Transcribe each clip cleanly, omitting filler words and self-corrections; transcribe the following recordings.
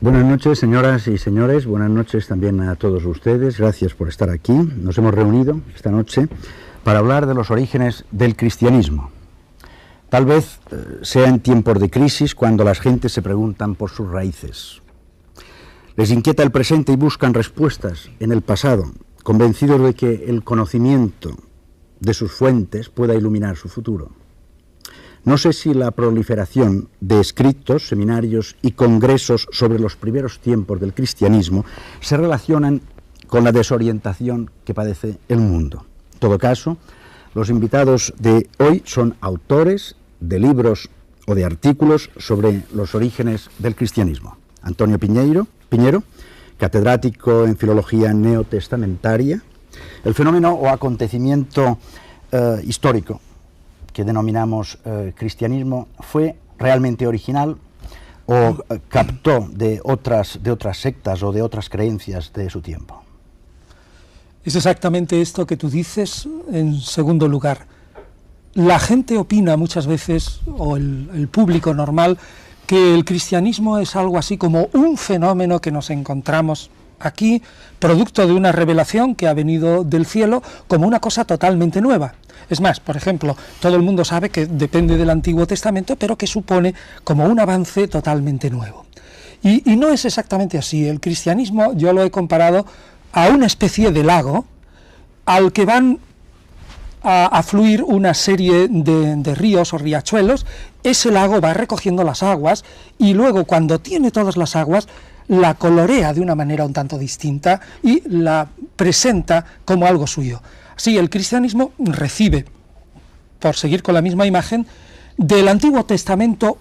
Buenas noches, señoras y señores, buenas noches también a todos ustedes, gracias por estar aquí. Nos hemos reunido esta noche para hablar de los orígenes del cristianismo. Tal vez sea en tiempos de crisis cuando las gentes se preguntan por sus raíces. Les inquieta el presente y buscan respuestas en el pasado, convencidos de que el conocimiento de sus fuentes pueda iluminar su futuro. No sé si la proliferación de escritos, seminarios y congresos sobre los primeros tiempos del cristianismo se relacionan con la desorientación que padece el mundo. En todo caso, los invitados de hoy son autores de libros o de artículos sobre los orígenes del cristianismo. Antonio Piñero, catedrático en Filología Neotestamentaria. El fenómeno o acontecimiento histórico que denominamos cristianismo fue realmente original o captó de otras sectas o de otras creencias de su tiempo. Es exactamente esto que tú dices. En segundo lugar, la gente opina muchas veces, o el público normal, que el cristianismo es algo así como un fenómeno que nos encontramos aquí, producto de una revelación que ha venido del cielo, como una cosa totalmente nueva. Es más, por ejemplo, todo el mundo sabe que depende del Antiguo Testamento, pero que supone como un avance totalmente nuevo. Y no es exactamente así. El cristianismo yo lo he comparado a una especie de lago al que van a fluir una serie de ríos o riachuelos. Ese lago va recogiendo las aguas y luego, cuando tiene todas las aguas, la colorea de una manera un tanto distinta y la presenta como algo suyo. Así, el cristianismo recibe, por seguir con la misma imagen, del Antiguo Testamento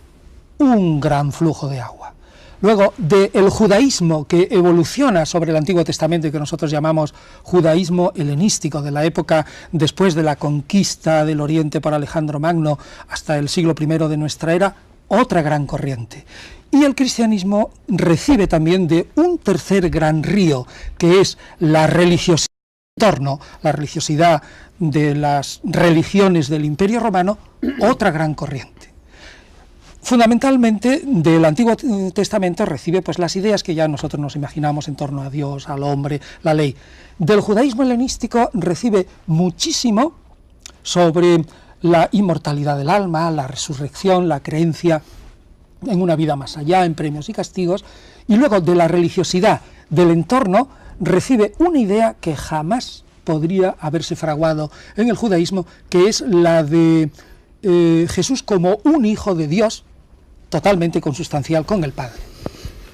un gran flujo de agua. Luego, del judaísmo que evoluciona sobre el Antiguo Testamento y que nosotros llamamos judaísmo helenístico, de la época después de la conquista del Oriente por Alejandro Magno hasta el siglo I de nuestra era, otra gran corriente. Y el cristianismo recibe también de un tercer gran río, que es la religiosidad la religiosidad de las religiones del Imperio Romano, otra gran corriente. Fundamentalmente del Antiguo Testamento recibe pues las ideas que ya nosotros nos imaginamos en torno a Dios, al hombre, la ley. Del judaísmo helenístico recibe muchísimo sobre la inmortalidad del alma, la resurrección, la creencia en una vida más allá, en premios y castigos, y luego de la religiosidad del entorno recibe una idea que jamás podría haberse fraguado en el judaísmo, que es la de Jesús como un hijo de Dios, totalmente consustancial con el Padre.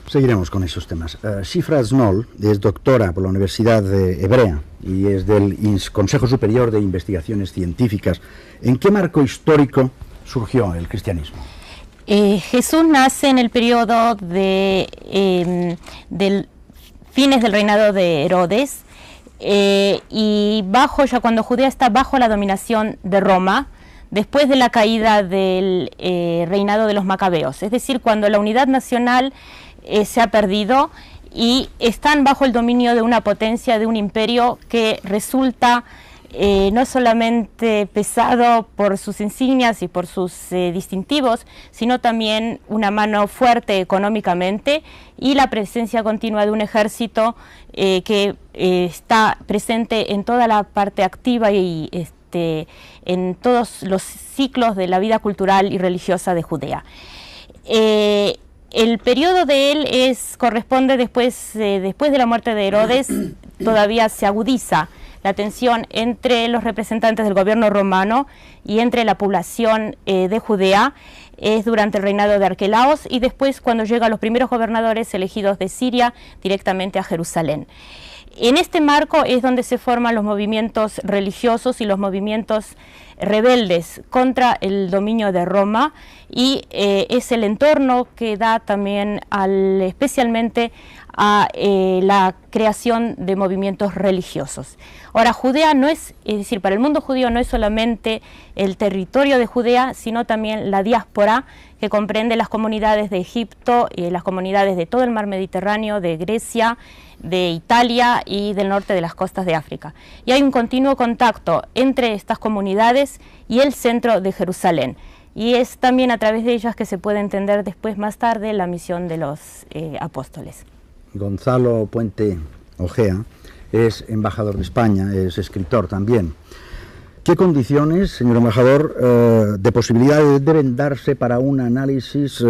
Seguiremos con esos temas. Shifra Snoll es doctora por la Universidad Hebrea y es del Consejo Superior de Investigaciones Científicas. ¿En qué marco histórico surgió el cristianismo? Jesús nace en el periodo del fines del reinado de Herodes, y cuando Judea está bajo la dominación de Roma, después de la caída del reinado de los Macabeos, es decir, cuando la unidad nacional se ha perdido y están bajo el dominio de una potencia, de un imperio que resulta no solamente pesado por sus insignias y por sus distintivos, sino también una mano fuerte económicamente y la presencia continua de un ejército que está presente en toda la parte activa y en todos los ciclos de la vida cultural y religiosa de Judea. El periodo de él corresponde después de la muerte de Herodes. Todavía se agudiza la tensión entre los representantes del gobierno romano y entre la población de Judea. Es durante el reinado de Arquelaos y después cuando llegan los primeros gobernadores elegidos de Siria directamente a Jerusalén. En este marco es donde se forman los movimientos religiosos y los movimientos rebeldes contra el dominio de Roma, y es el entorno que da también especialmente a la creación de movimientos religiosos. Ahora, Judea es decir, para el mundo judío no es solamente el territorio de Judea, sino también la diáspora, que comprende las comunidades de Egipto y las comunidades de todo el mar Mediterráneo, de Grecia, de Italia y del norte de las costas de África. Y hay un continuo contacto entre estas comunidades y el centro de Jerusalén. y es también a través de ellas que se puede entender después, más tarde, la misión de los apóstoles. Gonzalo Puente Ojea es embajador de España, es escritor también. ¿Qué condiciones, señor embajador, de posibilidades deben darse para un análisis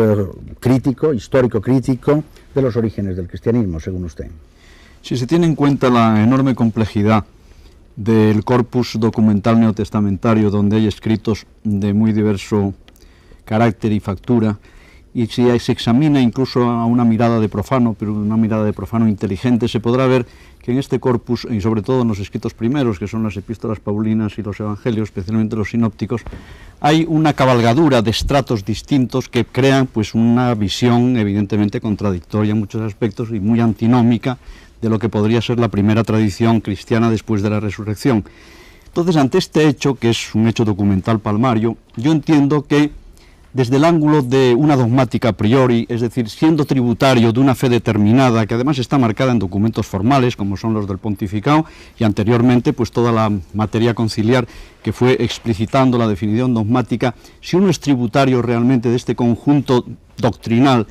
crítico, histórico crítico, de los orígenes del cristianismo, según usted? Si se tiene en cuenta la enorme complejidad del corpus documental neotestamentario, donde hay escritos de muy diverso carácter y factura, y si se examina incluso a una mirada de profano, pero una mirada de profano inteligente, se podrá ver que en este corpus, y sobre todo en los escritos primeros, que son las epístolas paulinas y los evangelios, especialmente los sinópticos, hay una cabalgadura de estratos distintos que crean pues una visión evidentemente contradictoria en muchos aspectos y muy antinómica de lo que podría ser la primera tradición cristiana después de la resurrección. Entonces, ante este hecho, que es un hecho documental palmario, yo entiendo que desde el ángulo de una dogmática a priori, es decir, siendo tributario de una fe determinada, que además está marcada en documentos formales, como son los del pontificado, y anteriormente pues toda la materia conciliar que fue explicitando la definición dogmática, si uno es tributario realmente de este conjunto doctrinal,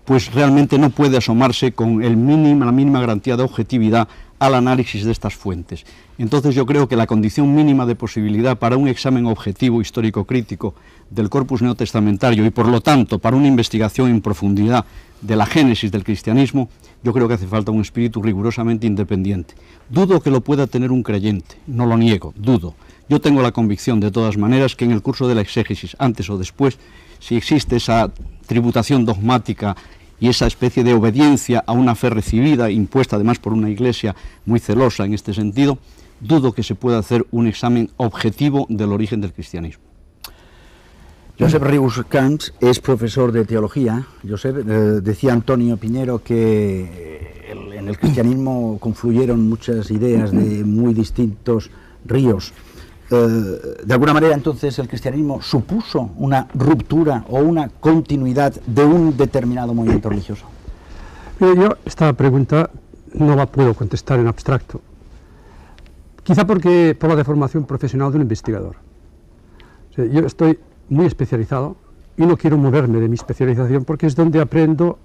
pues realmente no puede asomarse con la mínima garantía de objetividad al análisis de estas fuentes. Entonces yo creo que la condición mínima de posibilidad para un examen objetivo histórico-crítico del corpus neotestamentario y por lo tanto para una investigación en profundidad de la génesis del cristianismo, yo creo que hace falta un espíritu rigurosamente independiente. Dudo que lo pueda tener un creyente, no lo niego, dudo. Yo tengo la convicción de todas maneras que en el curso de la exégesis, antes o después, si existe esa tributación dogmática y esa especie de obediencia a una fe recibida, impuesta además por una iglesia muy celosa en este sentido, dudo que se pueda hacer un examen objetivo del origen del cristianismo. Josep Rius-Camps es profesor de teología. Josep, decía Antonio Piñero que en el cristianismo confluyeron muchas ideas de muy distintos ríos. De alguna manera, entonces, el cristianismo supuso una ruptura o una continuidad de un determinado movimiento religioso. Yo esta pregunta no la puedo contestar en abstracto, quizá porque por la deformación profesional de un investigador. O sea, yo estoy muy especializado y no quiero moverme de mi especialización porque es donde aprendo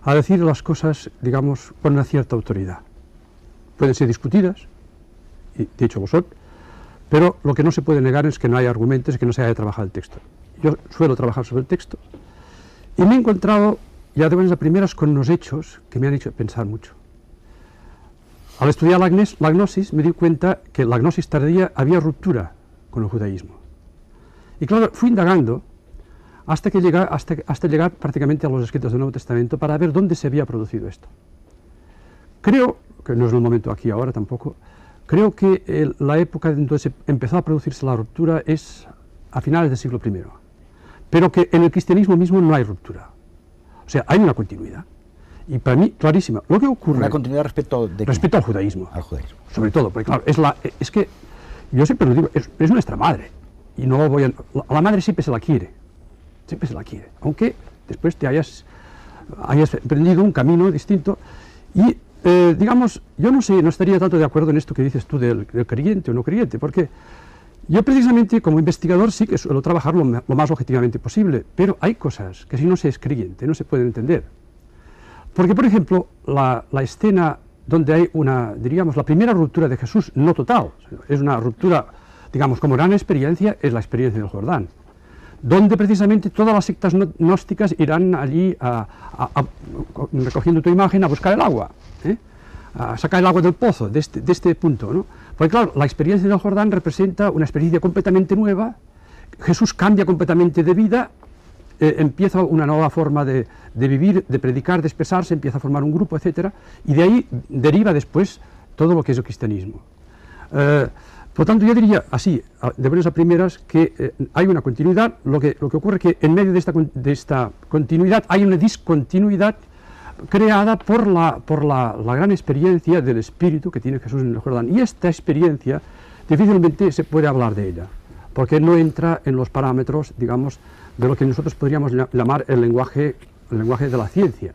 a decir las cosas, digamos, con una cierta autoridad. Pueden ser discutidas, y de hecho lo son, pero lo que no se puede negar es que no hay argumentos y que no se haya trabajado el texto. Yo suelo trabajar sobre el texto y me he encontrado ya de buenas a primeras con unos hechos que me han hecho pensar mucho. Al estudiar la gnosis me di cuenta que la gnosis tardía había ruptura con el judaísmo. Y claro, fui indagando hasta llegar prácticamente a los escritos del Nuevo Testamento para ver dónde se había producido esto. Creo, que no es el momento aquí ahora tampoco, creo que la época en donde empezó a producirse la ruptura es a finales del siglo I, pero que en el cristianismo mismo no hay ruptura. O sea, hay una continuidad. Y para mí, clarísima, lo que ocurre... ¿Una continuidad respecto al judaísmo. Al judaísmo. Sobre todo, porque claro, es que, yo siempre lo digo, es nuestra madre. Y no voy a la madre siempre se la quiere. Siempre se la quiere. Aunque después te hayas emprendido un camino distinto. Y, digamos, yo no estaría tanto de acuerdo en esto que dices tú del creyente o no creyente, porque yo precisamente como investigador sí que suelo trabajar lo más objetivamente posible, pero hay cosas que si no se es creyente no se pueden entender. Porque, por ejemplo, la escena donde hay diríamos, la primera ruptura de Jesús, no total, es una ruptura, digamos, como gran experiencia, es la experiencia del Jordán, donde precisamente todas las sectas gnósticas irán allí recogiendo tu imagen a buscar el agua, a sacar el agua del pozo, de este punto, ¿no? Porque claro, la experiencia del Jordán representa una experiencia completamente nueva, Jesús cambia completamente de vida, empieza una nueva forma de vivir, de predicar, de expresarse, empieza a formar un grupo, etc. Y de ahí deriva después todo lo que es el cristianismo. Por tanto, yo diría así, de buenas a primeras, que hay una continuidad. Lo que ocurre es que en medio de esta continuidad hay una discontinuidad creada por la gran experiencia del Espíritu que tiene Jesús en el Jordán. Y esta experiencia difícilmente se puede hablar de ella, porque no entra en los parámetros, digamos, de lo que nosotros podríamos llamar el lenguaje de la ciencia,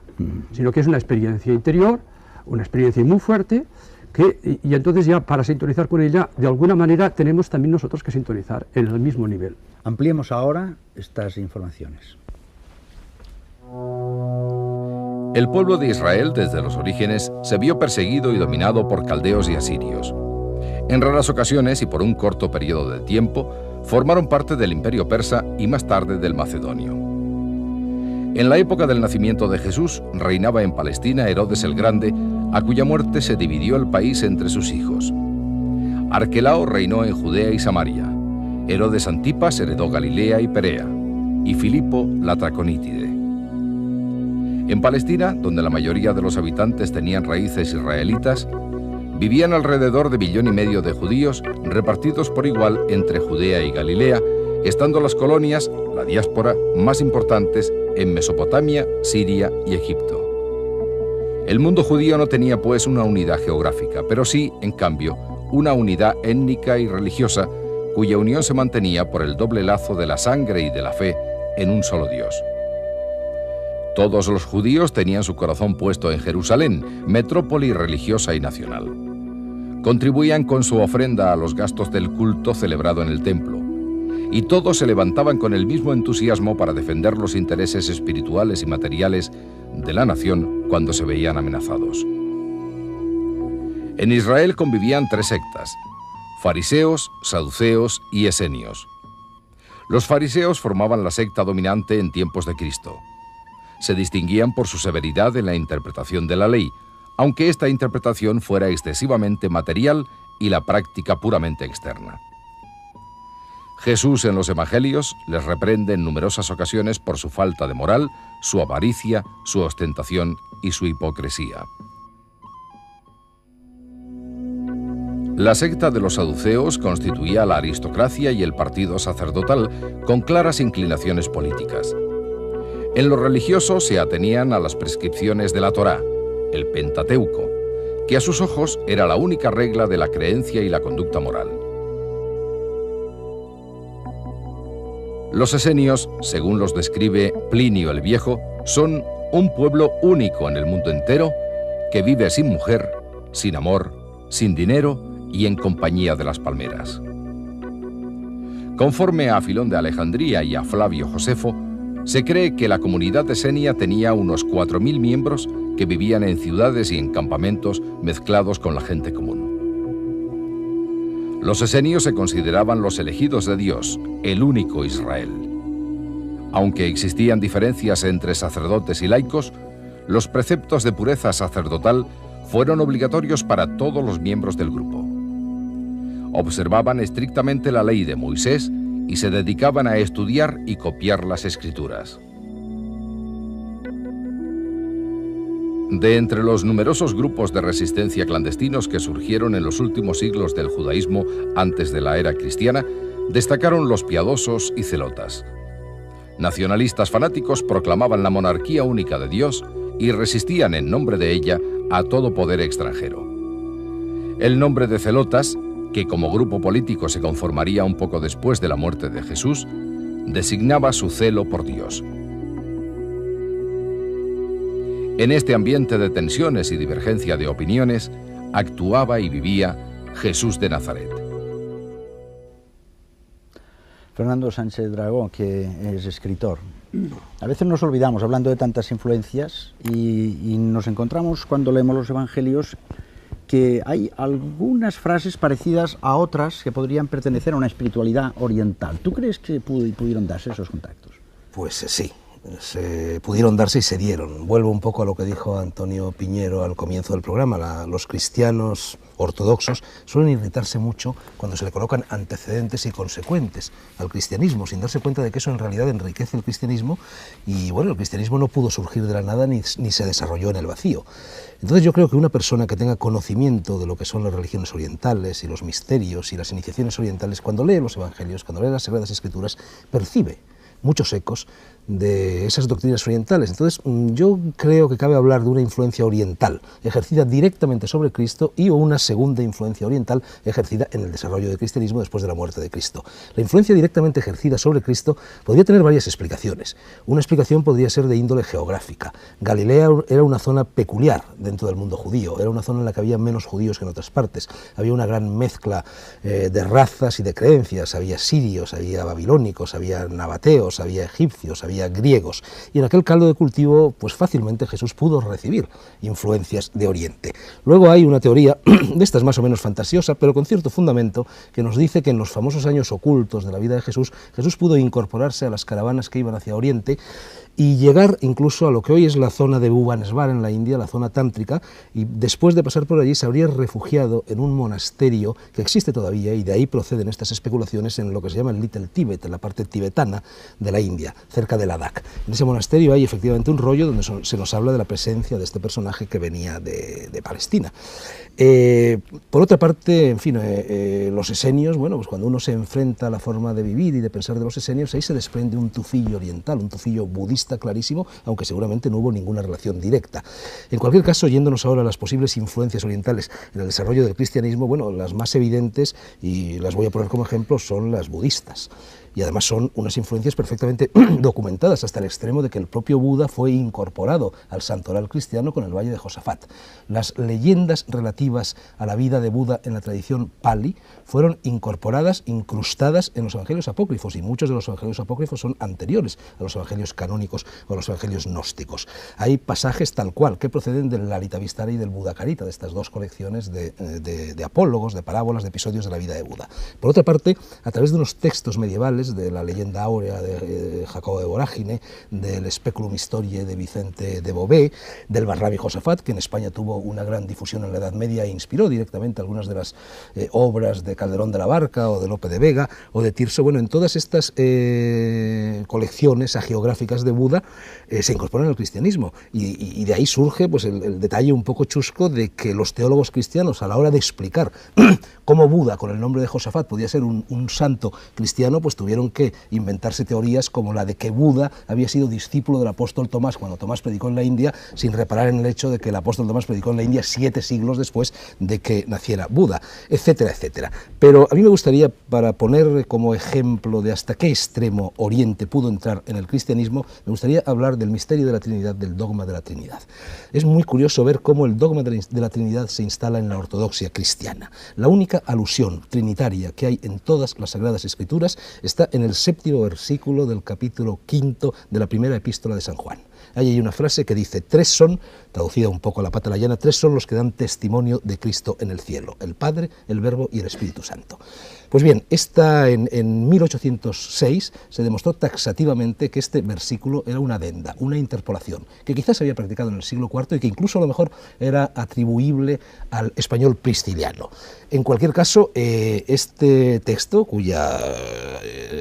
sino que es una experiencia interior, una experiencia muy fuerte, y entonces ya para sintonizar con ella, de alguna manera tenemos también nosotros que sintonizar en el mismo nivel. Ampliemos ahora estas informaciones. El pueblo de Israel desde los orígenes se vio perseguido y dominado por caldeos y asirios. En raras ocasiones y por un corto periodo de tiempo, formaron parte del imperio persa y más tarde del macedonio. En la época del nacimiento de Jesús, reinaba en Palestina Herodes el Grande, a cuya muerte se dividió el país entre sus hijos. Arquelao reinó en Judea y Samaria. Herodes Antipas heredó Galilea y Perea, y Filipo la Traconítide. En Palestina, donde la mayoría de los habitantes tenían raíces israelitas, vivían alrededor de 1,5 millones de judíos repartidos por igual entre Judea y Galilea, estando las colonias, la diáspora, más importantes en Mesopotamia, Siria y Egipto. El mundo judío no tenía pues una unidad geográfica, pero sí, en cambio, una unidad étnica y religiosa, cuya unión se mantenía por el doble lazo de la sangre y de la fe en un solo Dios. Todos los judíos tenían su corazón puesto en Jerusalén, metrópoli religiosa y nacional. Contribuían con su ofrenda a los gastos del culto celebrado en el templo, y todos se levantaban con el mismo entusiasmo para defender los intereses espirituales y materiales de la nación cuando se veían amenazados. En Israel convivían 3 sectas: fariseos, saduceos y esenios. Los fariseos formaban la secta dominante en tiempos de Cristo. Se distinguían por su severidad en la interpretación de la ley, aunque esta interpretación fuera excesivamente material y la práctica puramente externa. Jesús en los evangelios les reprende en numerosas ocasiones por su falta de moral, su avaricia, su ostentación y su hipocresía. La secta de los saduceos constituía la aristocracia y el partido sacerdotal con claras inclinaciones políticas. En lo religioso se atenían a las prescripciones de la Torá, el Pentateuco, que a sus ojos era la única regla de la creencia y la conducta moral. Los esenios, según los describe Plinio el Viejo, son un pueblo único en el mundo entero que vive sin mujer, sin amor, sin dinero y en compañía de las palmeras. Conforme a Filón de Alejandría y a Flavio Josefo, se cree que la comunidad esenia tenía unos 4.000 miembros que vivían en ciudades y en campamentos mezclados con la gente común. Los esenios se consideraban los elegidos de Dios, el único Israel. Aunque existían diferencias entre sacerdotes y laicos, los preceptos de pureza sacerdotal fueron obligatorios para todos los miembros del grupo. Observaban estrictamente la ley de Moisés y se dedicaban a estudiar y copiar las escrituras. De entre los numerosos grupos de resistencia clandestinos que surgieron en los últimos siglos del judaísmo antes de la era cristiana, destacaron los piadosos y celotas. Nacionalistas fanáticos proclamaban la monarquía única de Dios y resistían en nombre de ella a todo poder extranjero. El nombre de celotas, que como grupo político se conformaría un poco después de la muerte de Jesús, designaba su celo por Dios. En este ambiente de tensiones y divergencia de opiniones, actuaba y vivía Jesús de Nazaret. Fernando Sánchez Dragó, que es escritor. A veces nos olvidamos, hablando de tantas influencias, y nos encontramos cuando leemos los evangelios que hay algunas frases parecidas a otras que podrían pertenecer a una espiritualidad oriental. ¿Tú crees que pudieron darse esos contactos? Pues sí, se pudieron darse y se dieron. Vuelvo un poco a lo que dijo Antonio Piñero al comienzo del programa. Los cristianos ortodoxos suelen irritarse mucho cuando se le colocan antecedentes y consecuentes al cristianismo, sin darse cuenta de que eso en realidad enriquece el cristianismo, y bueno, el cristianismo no pudo surgir de la nada ni se desarrolló en el vacío. Entonces yo creo que una persona que tenga conocimiento de lo que son las religiones orientales y los misterios y las iniciaciones orientales, cuando lee los evangelios, cuando lee las Sagradas Escrituras, percibe muchos ecos de esas doctrinas orientales. Entonces, yo creo que cabe hablar de una influencia oriental ejercida directamente sobre Cristo y una segunda influencia oriental ejercida en el desarrollo del cristianismo después de la muerte de Cristo. La influencia directamente ejercida sobre Cristo podría tener varias explicaciones. Una explicación podría ser de índole geográfica. Galilea era una zona peculiar dentro del mundo judío, era una zona en la que había menos judíos que en otras partes, había una gran mezcla de razas y de creencias, había sirios, había babilónicos, había nabateos, había egipcios, había griegos, y en aquel caldo de cultivo pues fácilmente Jesús pudo recibir influencias de Oriente. Luego hay una teoría, de estas más o menos fantasiosa, pero con cierto fundamento, que nos dice que en los famosos años ocultos de la vida de Jesús, Jesús pudo incorporarse a las caravanas que iban hacia Oriente y llegar incluso a lo que hoy es la zona de Bhubaneswar en la India, la zona tántrica, y después de pasar por allí se habría refugiado en un monasterio que existe todavía, y de ahí proceden estas especulaciones, en lo que se llama el Little Tibet, en la parte tibetana de la India, cerca de Ladakh. En ese monasterio hay efectivamente un rollo donde se nos habla de la presencia de este personaje que venía de Palestina. Por otra parte, en fin, los esenios, bueno, pues cuando uno se enfrenta a la forma de vivir y de pensar de los esenios, ahí se desprende un tufillo oriental, un tufillo budista clarísimo, aunque seguramente no hubo ninguna relación directa. En cualquier caso, yéndonos ahora a las posibles influencias orientales en el desarrollo del cristianismo, bueno, las más evidentes, y las voy a poner como ejemplo, son las budistas. Y además son unas influencias perfectamente documentadas, hasta el extremo de que el propio Buda fue incorporado al santoral cristiano con el Valle de Josafat. Las leyendas relativas a la vida de Buda en la tradición Pali fueron incorporadas, incrustadas en los evangelios apócrifos, y muchos de los evangelios apócrifos son anteriores a los evangelios canónicos o a los evangelios gnósticos. Hay pasajes tal cual que proceden del Lalitavistara y del Buddhakarita, de estas dos colecciones de apólogos, de parábolas, de episodios de la vida de Buda. Por otra parte, a través de unos textos medievales, de la leyenda áurea de Jacobo de Vorágine, del Speculum Historiae de Vicente de Beauvais, del Barrabi Josafat, que en España tuvo una gran difusión en la Edad Media e inspiró directamente algunas de las obras de Calderón de la Barca o de Lope de Vega o de Tirso. Bueno, en todas estas colecciones hagiográficas de Buda se incorporan al cristianismo, y de ahí surge pues el detalle un poco chusco de que los teólogos cristianos, a la hora de explicar cómo Buda, con el nombre de Josafat, podía ser un santo cristiano, pues tuvieron que inventarse teorías como la de que Buda había sido discípulo del apóstol Tomás cuando Tomás predicó en la India, sin reparar en el hecho de que el apóstol Tomás predicó en la India 7 siglos después de que naciera Buda, etcétera, etcétera. Pero a mí me gustaría, para poner como ejemplo de hasta qué extremo Oriente pudo entrar en el cristianismo, me gustaría hablar del misterio de la Trinidad, del dogma de la Trinidad. Es muy curioso ver cómo el dogma de la Trinidad se instala en la ortodoxia cristiana. La única alusión trinitaria que hay en todas las Sagradas Escrituras está en el 7º versículo del capítulo 5 de la primera epístola de San Juan. Ahí hay una frase que dice: 3 son, traducida un poco a la pata la llana, 3 son los que dan testimonio de Cristo en el cielo: el Padre, el Verbo y el Espíritu Santo. Pues bien, en 1806 se demostró taxativamente que este versículo era una adenda, una interpolación, que quizás se había practicado en el siglo IV y que incluso a lo mejor era atribuible al español prisciliano. En cualquier caso, este texto, cuya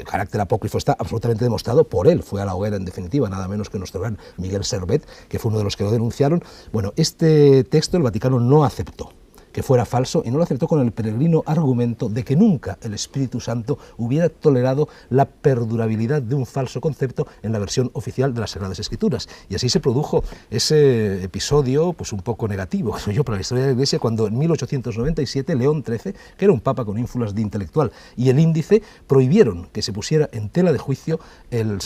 carácter apócrifo está absolutamente demostrado por él, fue a la hoguera en definitiva, nada menos que nuestro gran Miguel Servet, que fue uno de los que lo denunciaron. Bueno, este texto el Vaticano no aceptó que fuera falso, y no lo aceptó con el peregrino argumento de que nunca el Espíritu Santo hubiera tolerado la perdurabilidad de un falso concepto en la versión oficial de las Sagradas Escrituras. Y así se produjo ese episodio pues un poco negativo, creo yo, para la historia de la Iglesia, cuando en 1897 León XIII, que era un papa con ínfulas de intelectual, y el Índice prohibieron que se pusiera en tela de juicio el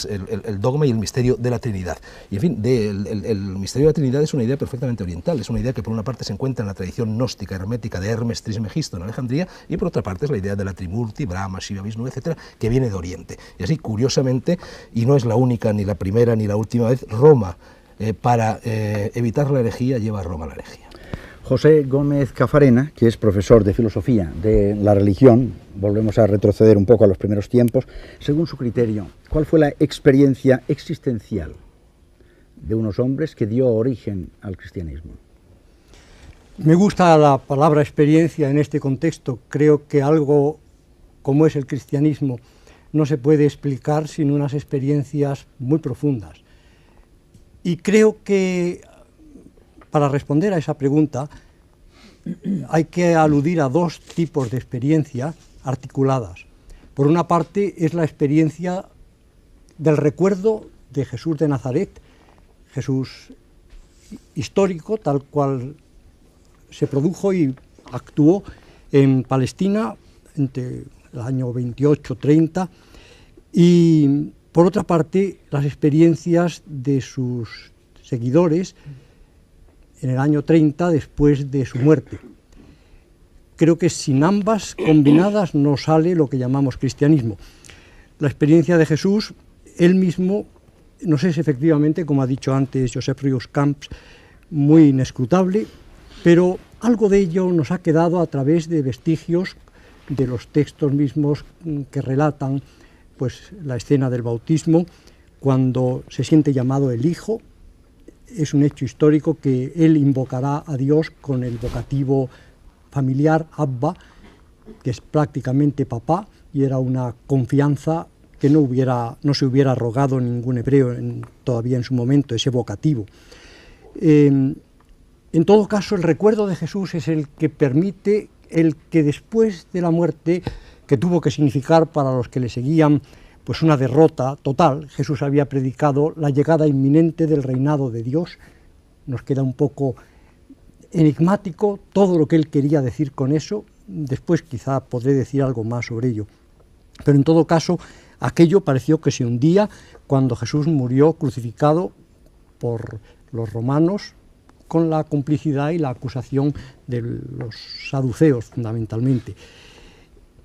dogma y el misterio de la Trinidad. Y en fin, el misterio de la Trinidad es una idea perfectamente oriental, es una idea que por una parte se encuentra en la tradición gnóstica hermética de Hermes Trismegisto en Alejandría, y por otra parte es la idea de la Trimurti, Brahma, Shiva, Vishnu, etcétera, que viene de Oriente. Y así, curiosamente, y no es la única, ni la primera, ni la última vez, Roma, para evitar la herejía, lleva a Roma la herejía. José Gómez Cafarena, que es profesor de filosofía de la religión, volvemos a retroceder un poco a los primeros tiempos, según su criterio, ¿cuál fue la experiencia existencial de unos hombres que dio origen al cristianismo? Me gusta la palabra experiencia en este contexto. Creo que algo como es el cristianismo no se puede explicar sin unas experiencias muy profundas. Y creo que para responder a esa pregunta hay que aludir a 2 tipos de experiencias articuladas. Por una parte es la experiencia del recuerdo de Jesús de Nazaret, Jesús histórico, tal cual se produjo y actuó en Palestina entre el año 28-30, y por otra parte las experiencias de sus seguidores en el año 30 después de su muerte. Creo que sin ambas combinadas no sale lo que llamamos cristianismo. La experiencia de Jesús, él mismo, nos es efectivamente, como ha dicho antes Josep Rius Camps, muy inescrutable, pero algo de ello nos ha quedado a través de vestigios de los textos mismos que relatan pues, la escena del bautismo, cuando se siente llamado el Hijo. Es un hecho histórico que él invocará a Dios con el vocativo familiar, Abba, que es prácticamente papá, y era una confianza que no se hubiera rogado ningún hebreo todavía en su momento, ese vocativo. En todo caso, el recuerdo de Jesús es el que permite el que después de la muerte, que tuvo que significar para los que le seguían pues una derrota total, Jesús había predicado la llegada inminente del reinado de Dios. Nos queda un poco enigmático todo lo que él quería decir con eso. Después quizá podré decir algo más sobre ello. Pero en todo caso, aquello pareció que se hundía cuando Jesús murió crucificado por los romanos, con la complicidad y la acusación de los saduceos, fundamentalmente.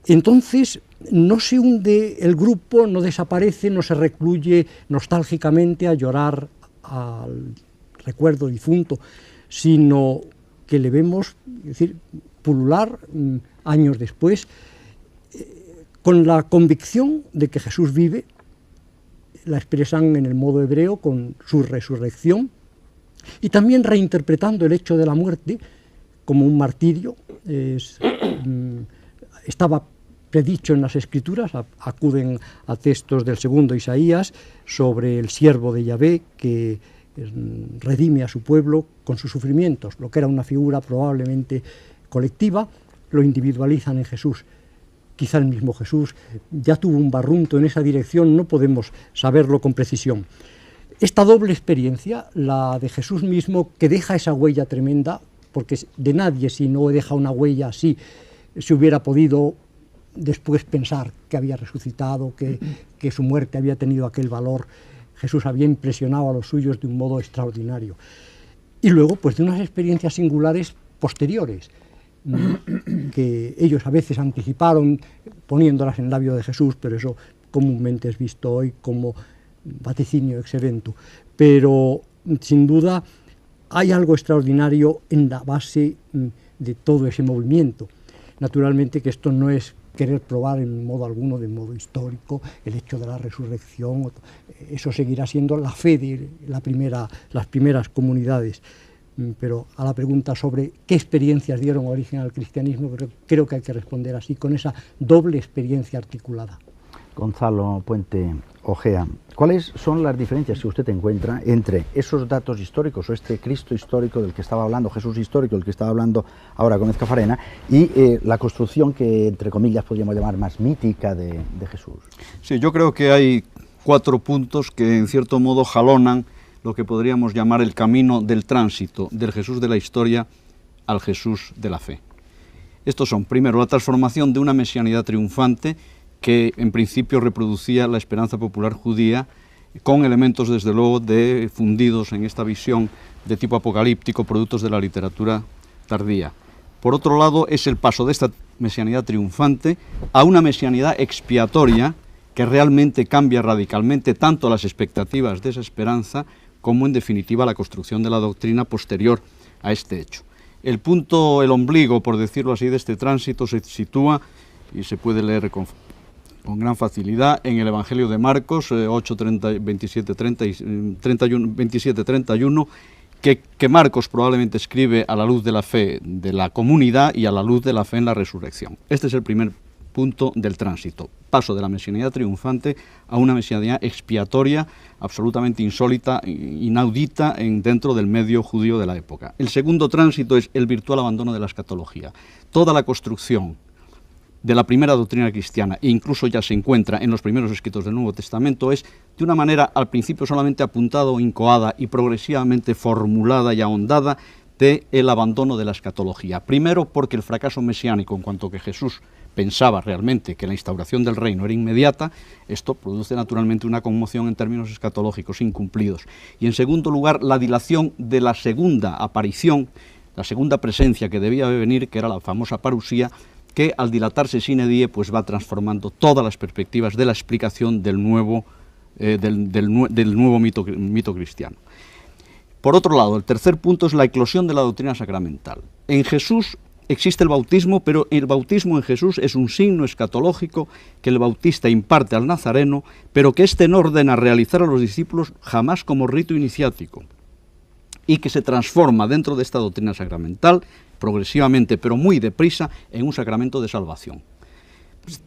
Entonces, no se hunde el grupo, no desaparece, no se recluye nostálgicamente a llorar al recuerdo difunto, sino que le vemos, es decir, pulular años después, con la convicción de que Jesús vive. La expresan en el modo hebreo con su resurrección, y también reinterpretando el hecho de la muerte como un martirio. Estaba predicho en las Escrituras, acuden a textos del segundo Isaías sobre el siervo de Yahvé que redime a su pueblo con sus sufrimientos. Lo que era una figura probablemente colectiva, lo individualizan en Jesús. Quizá el mismo Jesús ya tuvo un barrunto en esa dirección, no podemos saberlo con precisión. Esta doble experiencia, la de Jesús mismo, que deja esa huella tremenda, porque de nadie, si no deja una huella así, se hubiera podido después pensar que había resucitado, que su muerte había tenido aquel valor. Jesús había impresionado a los suyos de un modo extraordinario. Y luego, pues de unas experiencias singulares posteriores, que ellos a veces anticiparon poniéndolas en labio de Jesús, pero eso comúnmente es visto hoy como vaticinio ex eventu. Pero sin duda hay algo extraordinario en la base de todo ese movimiento. Naturalmente que esto no es querer probar en modo alguno, de modo histórico, el hecho de la resurrección. Eso seguirá siendo la fe de las primeras comunidades. Pero a la pregunta sobre qué experiencias dieron origen al cristianismo, creo que hay que responder así, con esa doble experiencia articulada. Gonzalo Puente Ojea, ¿cuáles son las diferencias que usted encuentra entre esos datos históricos o este Cristo histórico del que estaba hablando, Jesús histórico del que estaba hablando ahora Gómez Cafarena, y la construcción que, entre comillas, podríamos llamar más mítica de Jesús? Sí, yo creo que hay 4 puntos que en cierto modo jalonan lo que podríamos llamar el camino del tránsito del Jesús de la historia al Jesús de la fe. Estos son, primero, la transformación de una mesianidad triunfante que en principio reproducía la esperanza popular judía, con elementos desde luego fundidos en esta visión de tipo apocalíptico, productos de la literatura tardía. Por otro lado, es el paso de esta mesianidad triunfante a una mesianidad expiatoria que realmente cambia radicalmente tanto las expectativas de esa esperanza como en definitiva la construcción de la doctrina posterior a este hecho. El ombligo, por decirlo así, de este tránsito se sitúa, y se puede leer con gran facilidad, en el Evangelio de Marcos 27-31, que Marcos probablemente escribe a la luz de la fe de la comunidad y a la luz de la fe en la resurrección. Este es el primer punto del tránsito, paso de la mesianidad triunfante a una mesianidad expiatoria absolutamente insólita, inaudita dentro del medio judío de la época. El segundo tránsito es el virtual abandono de la escatología. Toda la construcción de la primera doctrina cristiana, e incluso ya se encuentra en los primeros escritos del Nuevo Testamento, es de una manera al principio solamente apuntada o incoada y progresivamente formulada y ahondada del abandono de la escatología. Primero porque el fracaso mesiánico, en cuanto que Jesús pensaba realmente que la instauración del reino era inmediata, esto produce naturalmente una conmoción en términos escatológicos incumplidos. Y en segundo lugar, la dilación de la segunda aparición, la segunda presencia que debía venir, que era la famosa parusía, que al dilatarse sine die, pues va transformando todas las perspectivas de la explicación del nuevo mito cristiano. Por otro lado, el tercer punto es la eclosión de la doctrina sacramental. En Jesús existe el bautismo, pero el bautismo en Jesús es un signo escatológico que el bautista imparte al nazareno, pero que éste no ordena realizar a los discípulos jamás como rito iniciático, y que se transforma dentro de esta doctrina sacramental, progresivamente, pero muy deprisa, en un sacramento de salvación.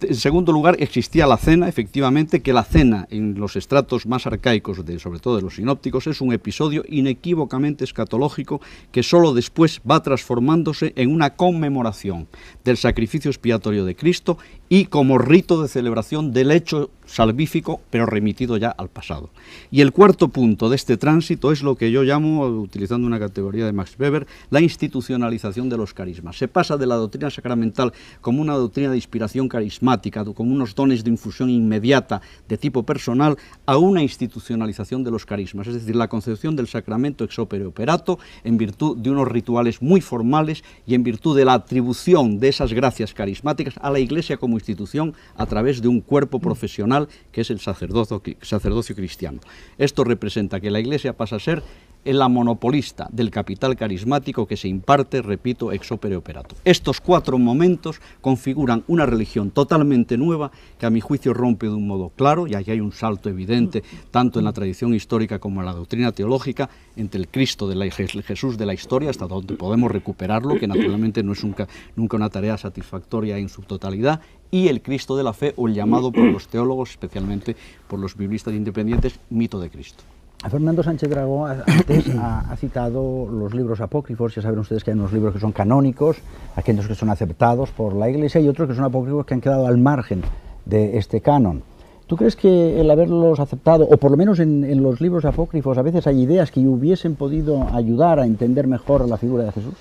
En segundo lugar, existía la cena, efectivamente, que la cena en los estratos más arcaicos, sobre todo de los sinópticos, es un episodio inequívocamente escatológico que sólo después va transformándose en una conmemoración del sacrificio expiatorio de Cristo y como rito de celebración del hecho salvífico, pero remitido ya al pasado. Y el cuarto punto de este tránsito es lo que yo llamo, utilizando una categoría de Max Weber, la institucionalización de los carismas. Se pasa de la doctrina sacramental como una doctrina de inspiración carismática, como unos dones de infusión inmediata de tipo personal, a una institucionalización de los carismas, es decir, la concepción del sacramento ex opere operato en virtud de unos rituales muy formales y en virtud de la atribución de esas gracias carismáticas a la Iglesia como institución a través de un cuerpo profesional que es el sacerdocio cristiano. Esto representa que la Iglesia pasa a ser la monopolista del capital carismático que se imparte, repito, ex opere operato. Estos cuatro momentos configuran una religión totalmente nueva que a mi juicio rompe de un modo claro, y aquí hay un salto evidente tanto en la tradición histórica como en la doctrina teológica, entre el Cristo el Jesús de la historia, hasta donde podemos recuperarlo, que naturalmente no es nunca una tarea satisfactoria en su totalidad, y el Cristo de la fe, o el llamado por los teólogos, especialmente por los biblistas independientes, mito de Cristo. Fernando Sánchez Dragó antes ha citado los libros apócrifos. Ya saben ustedes que hay unos libros que son canónicos, aquellos que son aceptados por la Iglesia, y otros que son apócrifos que han quedado al margen de este canon. ¿Tú crees que el haberlos aceptado, o por lo menos en los libros apócrifos, a veces hay ideas que hubiesen podido ayudar a entender mejor la figura de Jesús?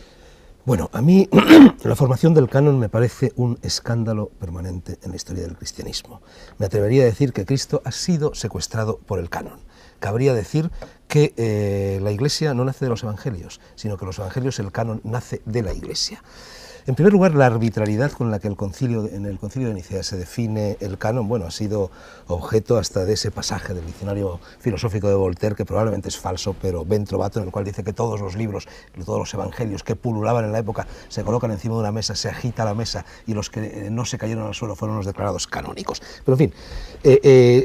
Bueno, a mí la formación del canon me parece un escándalo permanente en la historia del cristianismo. Me atrevería a decir que Cristo ha sido secuestrado por el canon. Cabría decir que la Iglesia no nace de los evangelios, sino que los evangelios, el canon, nace de la Iglesia. En primer lugar, la arbitrariedad con la que en el concilio de Nicea se define el canon, bueno, ha sido objeto hasta de ese pasaje del diccionario filosófico de Voltaire, que probablemente es falso, pero Ben Trovato, en el cual dice que todos los libros, todos los evangelios que pululaban en la época se colocan encima de una mesa, se agita la mesa, y los que no se cayeron al suelo fueron los declarados canónicos. Pero en fin,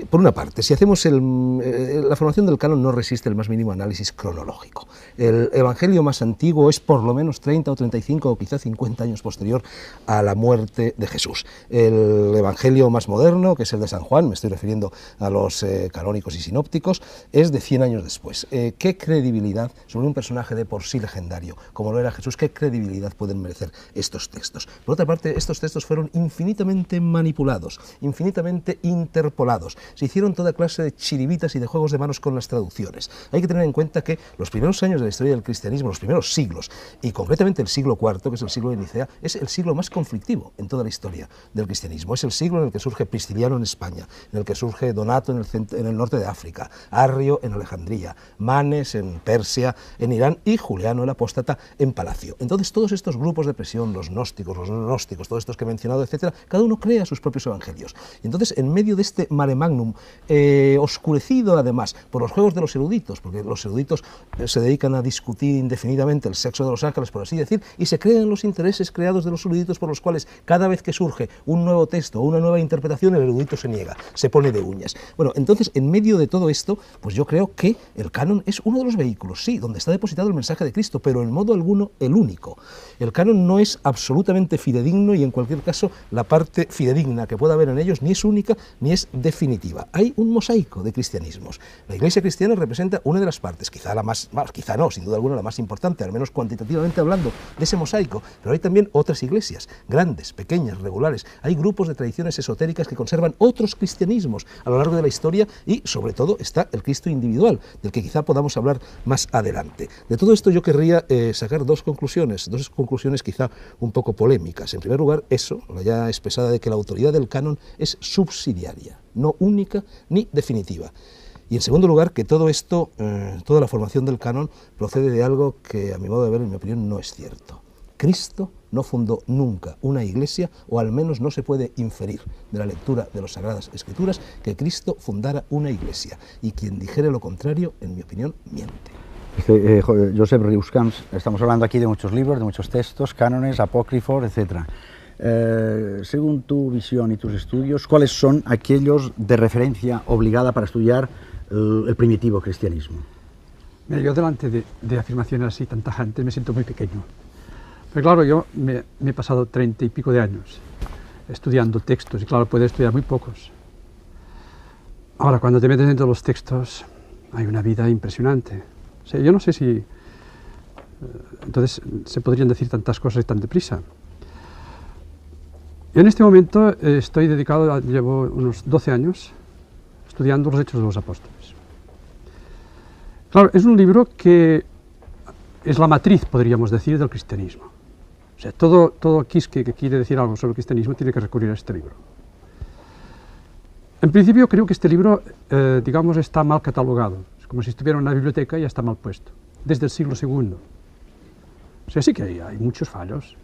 por una parte, si hacemos la formación del canon no resiste el más mínimo análisis cronológico. El evangelio más antiguo es por lo menos 30 o 35 o quizá 50 años posterior a la muerte de Jesús. El evangelio más moderno, que es el de San Juan, me estoy refiriendo a los canónicos y sinópticos, es de 100 años después. ¿Qué credibilidad sobre un personaje de por sí legendario, como lo era Jesús, qué credibilidad pueden merecer estos textos? Por otra parte, estos textos fueron infinitamente manipulados, infinitamente interpolados. Se hicieron toda clase de chiribitas y de juegos de manos con las traducciones. Hay que tener en cuenta que los primeros años de la historia del cristianismo, los primeros siglos, y concretamente el siglo IV, que es el siglo de Nicea, es el siglo más conflictivo en toda la historia del cristianismo. Es el siglo en el que surge Prisciliano en España, en el que surge Donato en el norte de África, Arrio en Alejandría, Manes en Persia, en Irán, y Juliano el Apóstata en Palacio. Entonces todos estos grupos de presión, los gnósticos, los no gnósticos, todos estos que he mencionado, etcétera, cada uno crea sus propios evangelios. Y entonces, en medio de este mare magnum, oscurecido además por los juegos de los eruditos, porque los eruditos se dedican a discutir indefinidamente el sexo de los ángeles, por así decir, y se crean los intereses creados de los eruditos por los cuales cada vez que surge un nuevo texto o una nueva interpretación, el erudito se niega, se pone de uñas. Bueno, entonces, en medio de todo esto, pues yo creo que el canon es uno de los vehículos, sí, donde está depositado el mensaje de Cristo, pero en modo alguno el único. El canon no es absolutamente fidedigno, y en cualquier caso la parte fidedigna que pueda haber en ellos ni es única ni es definitiva. Hay un mosaico de cristianismos. La Iglesia cristiana representa una de las partes, quizá la más, quizá no, sin duda alguna la más importante, al menos cuantitativamente hablando, de ese mosaico, pero hay también también otras iglesias, grandes, pequeñas, regulares. Hay grupos de tradiciones esotéricas que conservan otros cristianismos a lo largo de la historia y, sobre todo, está el Cristo individual, del que quizá podamos hablar más adelante. De todo esto yo querría sacar dos conclusiones quizá un poco polémicas. En primer lugar, la ya expresada de que la autoridad del canon es subsidiaria, no única ni definitiva. Y en segundo lugar, que todo esto, toda la formación del canon procede de algo que, a mi modo de ver, en mi opinión, no es cierto. Cristo no fundó nunca una iglesia, o al menos no se puede inferir de la lectura de las Sagradas Escrituras que Cristo fundara una iglesia. Y quien dijere lo contrario, en mi opinión, miente. Josep Rius-Camps, estamos hablando aquí de muchos libros, de muchos textos, cánones, apócrifos, etc. Según tu visión y tus estudios, ¿cuáles son aquellos de referencia obligada para estudiar el primitivo cristianismo? Mira, yo delante de afirmaciones así tan tajantes me siento muy pequeño. Pero claro, yo me he pasado 30 y pico de años estudiando textos y claro, puedo estudiar muy pocos. Ahora, cuando te metes dentro de los textos, hay una vida impresionante. O sea, yo no sé si entonces se podrían decir tantas cosas y tan deprisa. Yo en este momento estoy dedicado, llevo unos 12 años estudiando los Hechos de los Apóstoles. Claro, es un libro que es la matriz, podríamos decir, del cristianismo. O sea, todo aquí que quiere decir algo sobre el cristianismo tiene que recurrir a este libro. En principio creo que este libro, digamos, está mal catalogado. Es como si estuviera en una biblioteca y ya está mal puesto, desde el siglo II. O sea, sí que hay muchos fallos,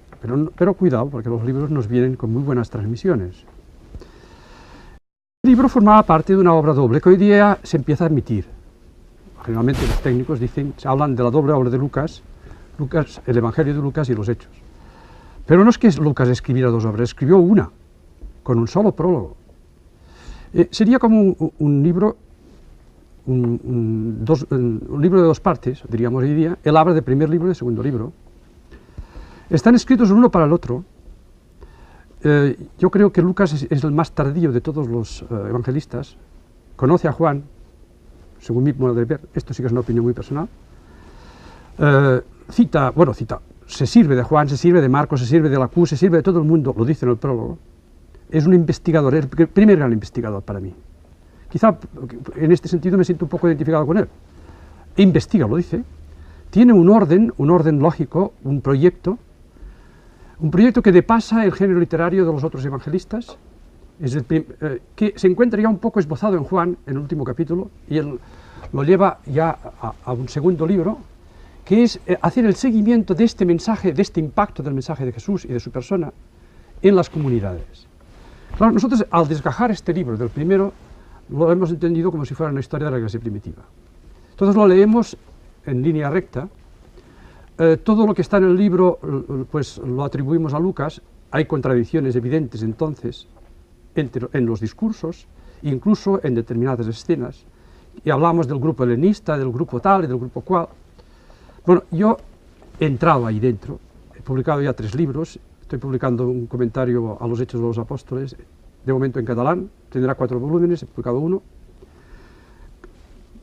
pero cuidado, porque los libros nos vienen con muy buenas transmisiones. El libro formaba parte de una obra doble que hoy día se empieza a admitir. Generalmente los técnicos hablan de la doble obra de Lucas, el Evangelio de Lucas y los Hechos. Pero no es que Lucas escribiera dos obras, escribió una, con un solo prólogo. Sería como un libro de dos partes, diríamos hoy día. Él habla de primer libro y de segundo libro. Están escritos el uno para el otro. Yo creo que Lucas es el más tardío de todos los evangelistas. Conoce a Juan, según mi modo de ver, esto sí que es una opinión muy personal. Se sirve de Juan, se sirve de Marcos, se sirve de la Q, se sirve de todo el mundo, lo dice en el prólogo. Es un investigador, es el primer gran investigador para mí. Quizá en este sentido me siento un poco identificado con él. Investiga, lo dice. Tiene un orden lógico, un proyecto que depasa el género literario de los otros evangelistas, que se encuentra ya un poco esbozado en Juan, en el último capítulo, y él lo lleva ya a un segundo libro, que es hacer el seguimiento de este mensaje, de este impacto del mensaje de Jesús y de su persona en las comunidades. Claro, nosotros al desgajar este libro del primero, lo hemos entendido como si fuera una historia de la Iglesia primitiva. Entonces lo leemos en línea recta. Todo lo que está en el libro pues lo atribuimos a Lucas. Hay contradicciones evidentes entonces en los discursos, incluso en determinadas escenas, y hablamos del grupo helenista, del grupo tal y del grupo cual. Bueno, yo he entrado ahí dentro, he publicado ya 3 libros, estoy publicando un comentario a los Hechos de los Apóstoles, de momento en catalán, tendrá 4 volúmenes, he publicado 1.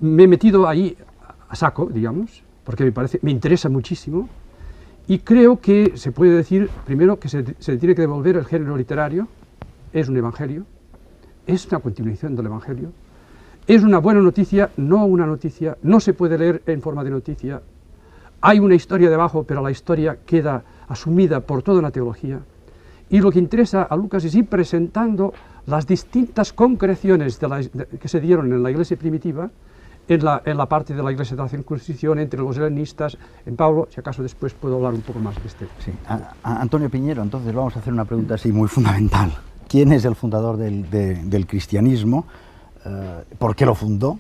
Me he metido ahí a saco, digamos, porque me interesa muchísimo, y creo que se puede decir, primero, que se tiene que devolver el género literario. Es un evangelio, es una continuación del evangelio, es una buena noticia, no una noticia, no se puede leer en forma de noticia, hay una historia debajo, pero la historia queda asumida por toda la teología, y lo que interesa a Lucas es ir presentando las distintas concreciones que se dieron en la iglesia primitiva, en la parte de la iglesia de la circuncisión, entre los helenistas, en Pablo, si acaso después puedo hablar un poco más de este. Sí. Antonio Piñero, entonces vamos a hacer una pregunta así muy fundamental. ¿Quién es el fundador del cristianismo? ¿Por qué lo fundó?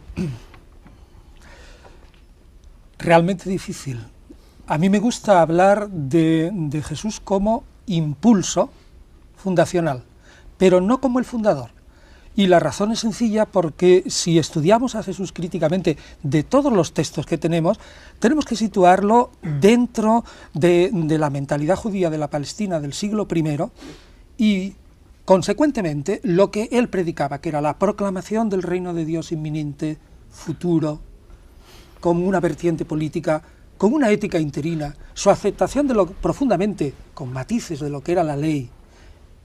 Realmente difícil. A mí me gusta hablar de Jesús como impulso fundacional, pero no como el fundador. Y la razón es sencilla, porque si estudiamos a Jesús críticamente de todos los textos que tenemos que situarlo dentro de la mentalidad judía de la Palestina del siglo I y, consecuentemente, lo que él predicaba, que era la proclamación del reino de Dios inminente, futuro, como una vertiente política con una ética interina, su aceptación de lo profundamente, con matices de lo que era la ley,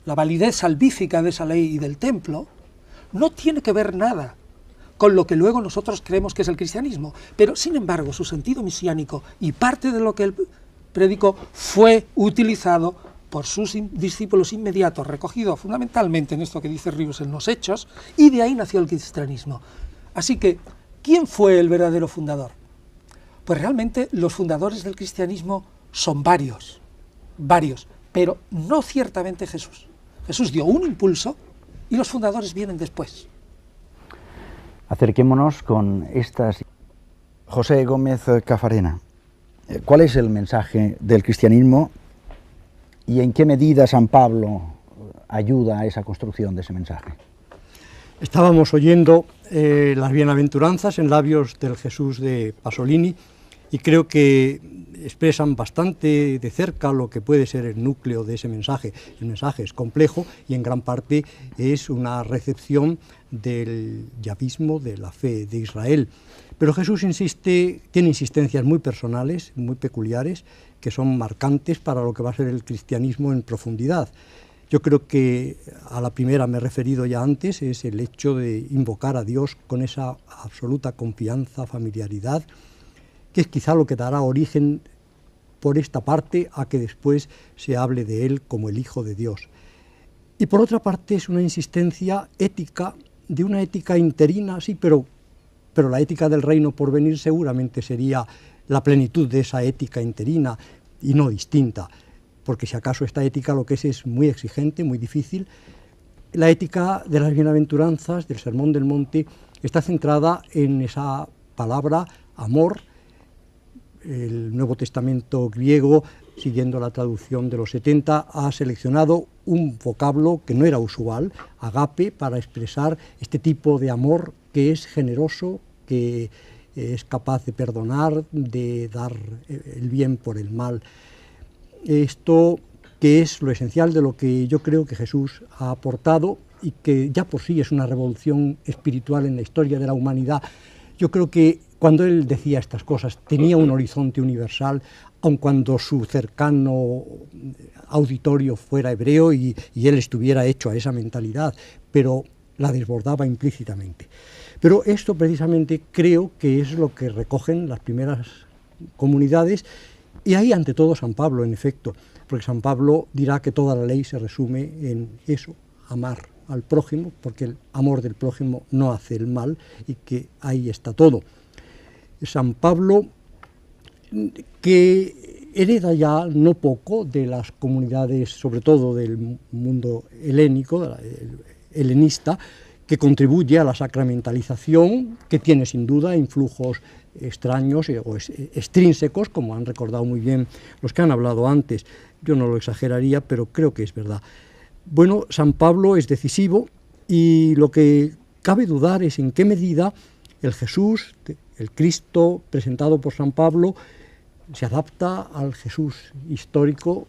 la validez salvífica de esa ley y del templo, no tiene que ver nada con lo que luego nosotros creemos que es el cristianismo, pero sin embargo su sentido mesiánico y parte de lo que él predicó fue utilizado por sus discípulos inmediatos, recogido fundamentalmente en esto que dice Ríos en los Hechos, y de ahí nació el cristianismo. Así que, ¿quién fue el verdadero fundador? Pues realmente los fundadores del cristianismo son varios, pero no ciertamente Jesús. Jesús dio un impulso y los fundadores vienen después. Acerquémonos con estas. José Gómez Cafarena, ¿cuál es el mensaje del cristianismo y en qué medida San Pablo ayuda a esa construcción de ese mensaje? Estábamos oyendo las bienaventuranzas en labios del Jesús de Pasolini y creo que expresan bastante de cerca lo que puede ser el núcleo de ese mensaje. El mensaje es complejo y en gran parte es una recepción del yavismo, de la fe de Israel. Pero Jesús tiene insistencias muy personales, muy peculiares, que son marcantes para lo que va a ser el cristianismo en profundidad. Yo creo que a la primera me he referido ya antes, es el hecho de invocar a Dios con esa absoluta confianza, familiaridad, que es quizá lo que dará origen por esta parte a que después se hable de él como el Hijo de Dios. Y por otra parte es una insistencia ética, de una ética interina, sí, pero la ética del reino por venir seguramente sería la plenitud de esa ética interina y no distinta, porque si acaso esta ética lo que es muy exigente, muy difícil. La ética de las bienaventuranzas, del Sermón del Monte, está centrada en esa palabra amor. El Nuevo Testamento griego, siguiendo la traducción de los 70, ha seleccionado un vocablo que no era usual, agape, para expresar este tipo de amor que es generoso, que es capaz de perdonar, de dar el bien por el mal. Esto que es lo esencial de lo que yo creo que Jesús ha aportado y que ya por sí es una revolución espiritual en la historia de la humanidad. Yo creo que cuando él decía estas cosas tenía un horizonte universal, aun cuando su cercano auditorio fuera hebreo y él estuviera hecho a esa mentalidad, pero la desbordaba implícitamente. Pero esto precisamente creo que es lo que recogen las primeras comunidades, y ahí ante todo San Pablo, en efecto, porque San Pablo dirá que toda la ley se resume en eso, amar al prójimo, porque el amor del prójimo no hace el mal y que ahí está todo. San Pablo, que hereda ya no poco de las comunidades, sobre todo del mundo helénico, helenista, que contribuye a la sacramentalización, que tiene sin duda influjos extraños o extrínsecos, como han recordado muy bien los que han hablado antes. Yo no lo exageraría, pero creo que es verdad. Bueno, San Pablo es decisivo y lo que cabe dudar es en qué medida el Jesús, el Cristo presentado por San Pablo, se adapta al Jesús histórico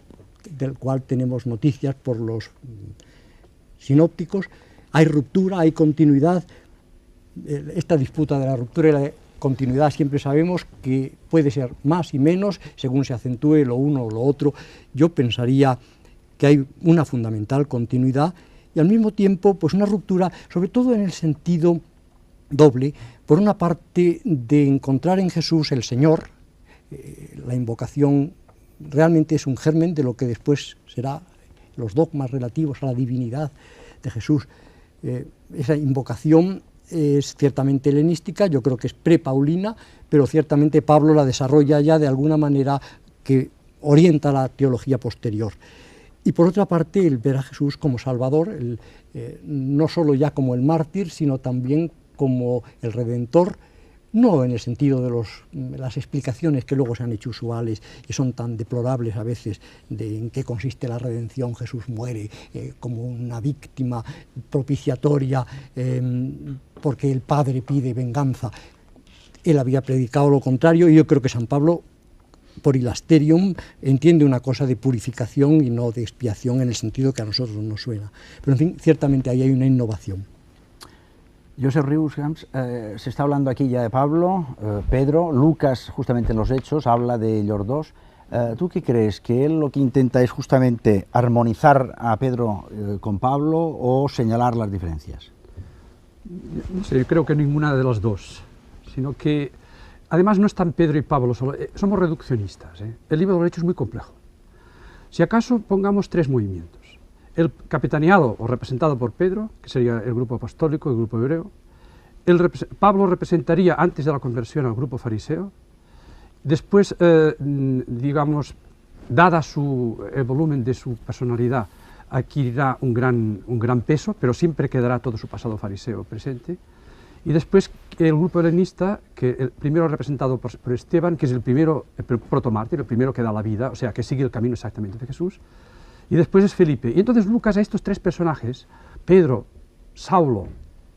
del cual tenemos noticias por los sinópticos. Hay ruptura, hay continuidad. Esta disputa de la ruptura y la continuidad siempre sabemos que puede ser más y menos según se acentúe lo uno o lo otro. Yo pensaría que hay una fundamental continuidad y al mismo tiempo pues una ruptura, sobre todo en el sentido doble, por una parte de encontrar en Jesús el Señor. La invocación realmente es un germen de lo que después será los dogmas relativos a la divinidad de Jesús. Esa invocación es ciertamente helenística, yo creo que es prepaulina, pero ciertamente Pablo la desarrolla ya de alguna manera que orienta la teología posterior. Y por otra parte, el ver a Jesús como Salvador, no solo ya como el mártir, sino también como el Redentor, no en el sentido de las explicaciones que luego se han hecho usuales y son tan deplorables a veces de en qué consiste la redención. Jesús muere como una víctima propiciatoria porque el Padre pide venganza. Él había predicado lo contrario y yo creo que San Pablo, por ilasterium, entiende una cosa de purificación y no de expiación en el sentido que a nosotros nos suena. Pero en fin, ciertamente ahí hay una innovación. Joseph Riusgams, se está hablando aquí ya de Pablo, Pedro, Lucas justamente en los Hechos habla de ellos dos. ¿Tú qué crees? ¿Que él lo que intenta es justamente armonizar a Pedro con Pablo o señalar las diferencias? No sé, yo creo que ninguna de las dos, sino que además no están Pedro y Pablo solo, somos reduccionistas. El libro de los Hechos es muy complejo. Si acaso pongamos tres movimientos. El capitaneado o representado por Pedro, que sería el grupo apostólico, el grupo hebreo. Pablo representaría antes de la conversión al grupo fariseo. Después, digamos, dada el volumen de su personalidad, adquirirá un gran peso, pero siempre quedará todo su pasado fariseo presente. Y después el grupo helenista, que el primero representado por Esteban, que es el protomártir, el primero que da la vida, o sea, que sigue el camino exactamente de Jesús. Y después es Felipe. Y entonces Lucas a estos tres personajes, Pedro, Saulo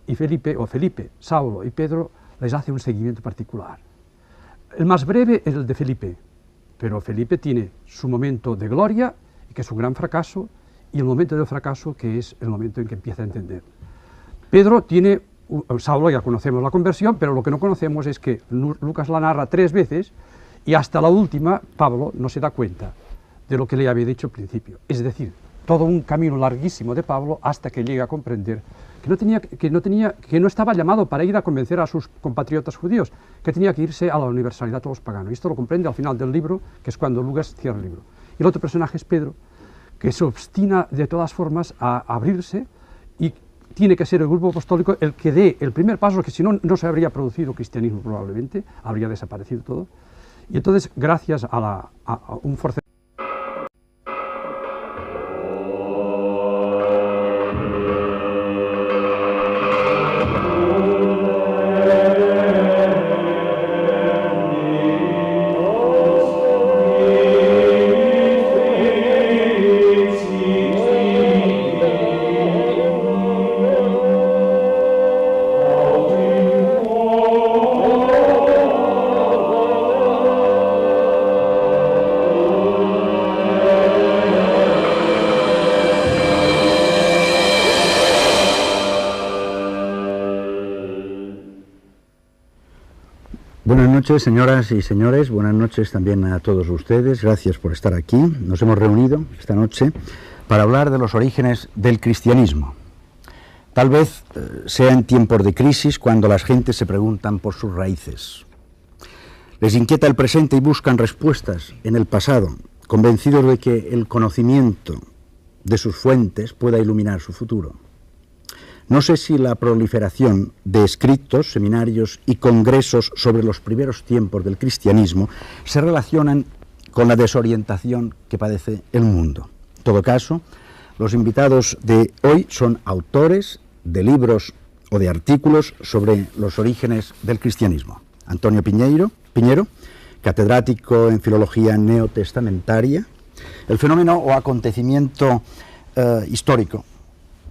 y Felipe, o Felipe, Saulo y Pedro, les hace un seguimiento particular. El más breve es el de Felipe, pero Felipe tiene su momento de gloria, que es un gran fracaso, y el momento del fracaso, que es el momento en que empieza a entender. Pedro tiene, Saulo ya conocemos la conversión, pero lo que no conocemos es que Lucas la narra 3 veces, y hasta la última, Pablo no se da cuenta de lo que le había dicho al principio. Es decir, todo un camino larguísimo de Pablo hasta que llega a comprender que no estaba llamado para ir a convencer a sus compatriotas judíos, que tenía que irse a la universalidad de los paganos. Y esto lo comprende al final del libro, que es cuando Lucas cierra el libro. Y el otro personaje es Pedro, que se obstina de todas formas a abrirse, y tiene que ser el grupo apostólico el que dé el primer paso, que si no, no se habría producido cristianismo probablemente, habría desaparecido todo. Y entonces, gracias a un forcejeo. Buenas noches, señoras y señores, buenas noches también a todos ustedes, gracias por estar aquí. Nos hemos reunido esta noche para hablar de los orígenes del cristianismo. Tal vez sea en tiempos de crisis cuando las gentes se preguntan por sus raíces. Les inquieta el presente y buscan respuestas en el pasado, convencidos de que el conocimiento de sus fuentes pueda iluminar su futuro. No sé si la proliferación de escritos, seminarios y congresos sobre los primeros tiempos del cristianismo se relacionan con la desorientación que padece el mundo. En todo caso, los invitados de hoy son autores de libros o de artículos sobre los orígenes del cristianismo. Antonio Piñero, catedrático en Filología Neotestamentaria, el fenómeno o acontecimiento histórico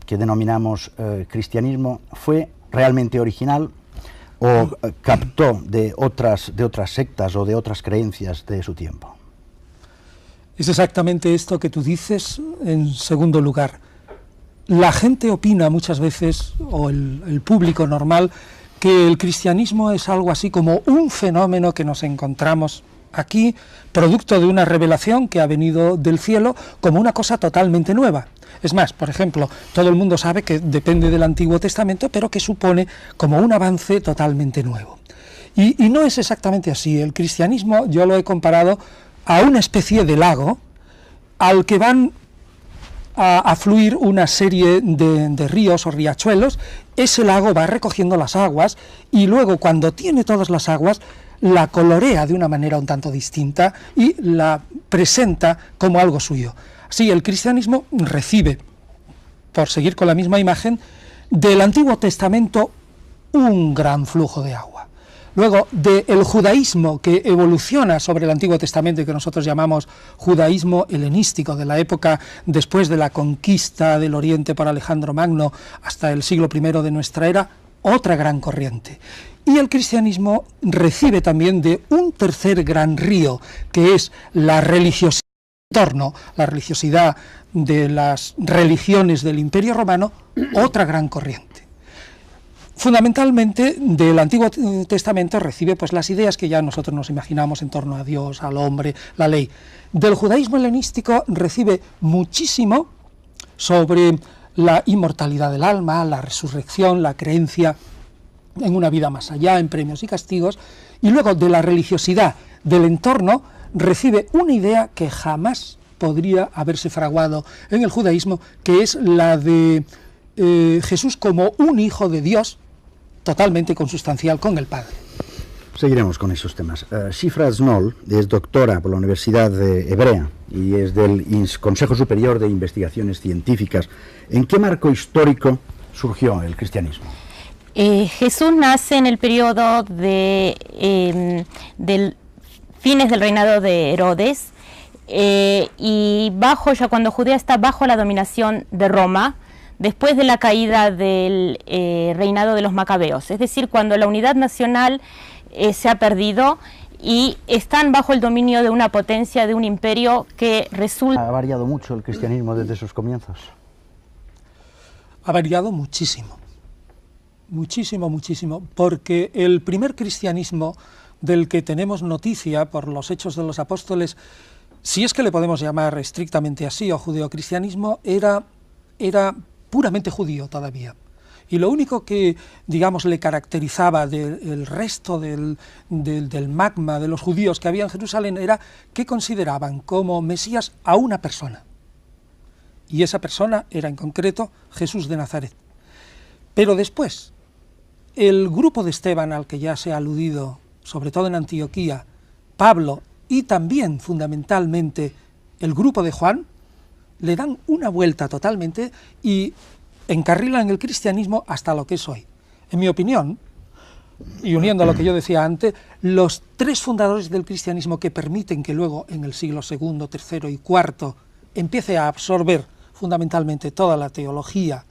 que denominamos cristianismo, ¿fue realmente original o captó de otras sectas o de otras creencias de su tiempo? Es exactamente esto que tú dices. En segundo lugar, la gente opina muchas veces, o el público normal, que el cristianismo es algo así como un fenómeno que nos encontramos aquí, producto de una revelación que ha venido del cielo, como una cosa totalmente nueva. Es más, por ejemplo, todo el mundo sabe que depende del Antiguo Testamento, pero que supone como un avance totalmente nuevo. Y no es exactamente así. El cristianismo yo lo he comparado a una especie de lago al que van a fluir una serie de ríos o riachuelos. Ese lago va recogiendo las aguas y luego, cuando tiene todas las aguas, la colorea de una manera un tanto distinta y la presenta como algo suyo. Sí, el cristianismo recibe, por seguir con la misma imagen, del Antiguo Testamento un gran flujo de agua. Luego, del judaísmo que evoluciona sobre el Antiguo Testamento y que nosotros llamamos judaísmo helenístico, de la época después de la conquista del Oriente por Alejandro Magno hasta el siglo I de nuestra era, otra gran corriente. Y el cristianismo recibe también de un tercer gran río, que es la religiosidad, la religiosidad de las religiones del Imperio Romano, otra gran corriente. Fundamentalmente del Antiguo Testamento recibe pues las ideas que ya nosotros nos imaginamos en torno a Dios, al hombre, la ley. Del judaísmo helenístico recibe muchísimo sobre la inmortalidad del alma, la resurrección, la creencia en una vida más allá, en premios y castigos, y luego de la religiosidad del entorno recibe una idea que jamás podría haberse fraguado en el judaísmo, que es la de Jesús como un hijo de Dios, totalmente consustancial con el Padre. Seguiremos con esos temas. Shifra Snoll es doctora por la Universidad Hebrea y es del Consejo Superior de Investigaciones Científicas. ¿En qué marco histórico surgió el cristianismo? Jesús nace en el periodo del fines del reinado de Herodes y ya cuando Judea está bajo la dominación de Roma, después de la caída del reinado de los macabeos, es decir, cuando la unidad nacional se ha perdido y están bajo el dominio de una potencia, de un imperio que resulta... ¿Ha variado mucho el cristianismo desde sus comienzos? Ha variado muchísimo, muchísimo, muchísimo, porque el primer cristianismo del que tenemos noticia por los Hechos de los Apóstoles, si es que le podemos llamar estrictamente así, o judeocristianismo, era puramente judío todavía. Y lo único que, digamos, le caracterizaba del resto del magma de los judíos que había en Jerusalén era que consideraban como Mesías a una persona. Y esa persona era en concreto Jesús de Nazaret. Pero después, el grupo de Esteban al que ya se ha aludido, sobre todo en Antioquía, Pablo y también fundamentalmente el grupo de Juan, le dan una vuelta totalmente y encarrilan el cristianismo hasta lo que es hoy. En mi opinión, y uniendo a lo que yo decía antes, los tres fundadores del cristianismo que permiten que luego en el siglo II, III y IV empiece a absorber fundamentalmente toda la teología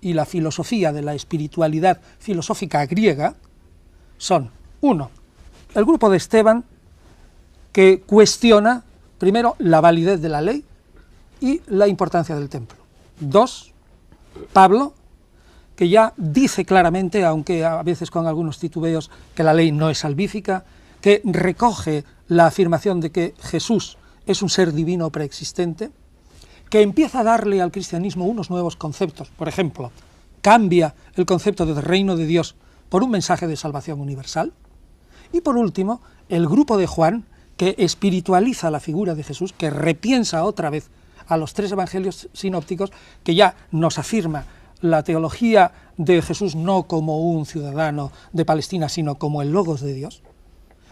y la filosofía de la espiritualidad filosófica griega, son, uno, el grupo de Esteban, que cuestiona, primero, la validez de la ley y la importancia del templo. Dos, Pablo, que ya dice claramente, aunque a veces con algunos titubeos, que la ley no es salvífica, que recoge la afirmación de que Jesús es un ser divino preexistente, que empieza a darle al cristianismo unos nuevos conceptos. Por ejemplo, cambia el concepto de reino de Dios por un mensaje de salvación universal. Y por último, el grupo de Juan, que espiritualiza la figura de Jesús, que repiensa otra vez a los tres evangelios sinópticos, que ya nos afirma la teología de Jesús no como un ciudadano de Palestina, sino como el Logos de Dios.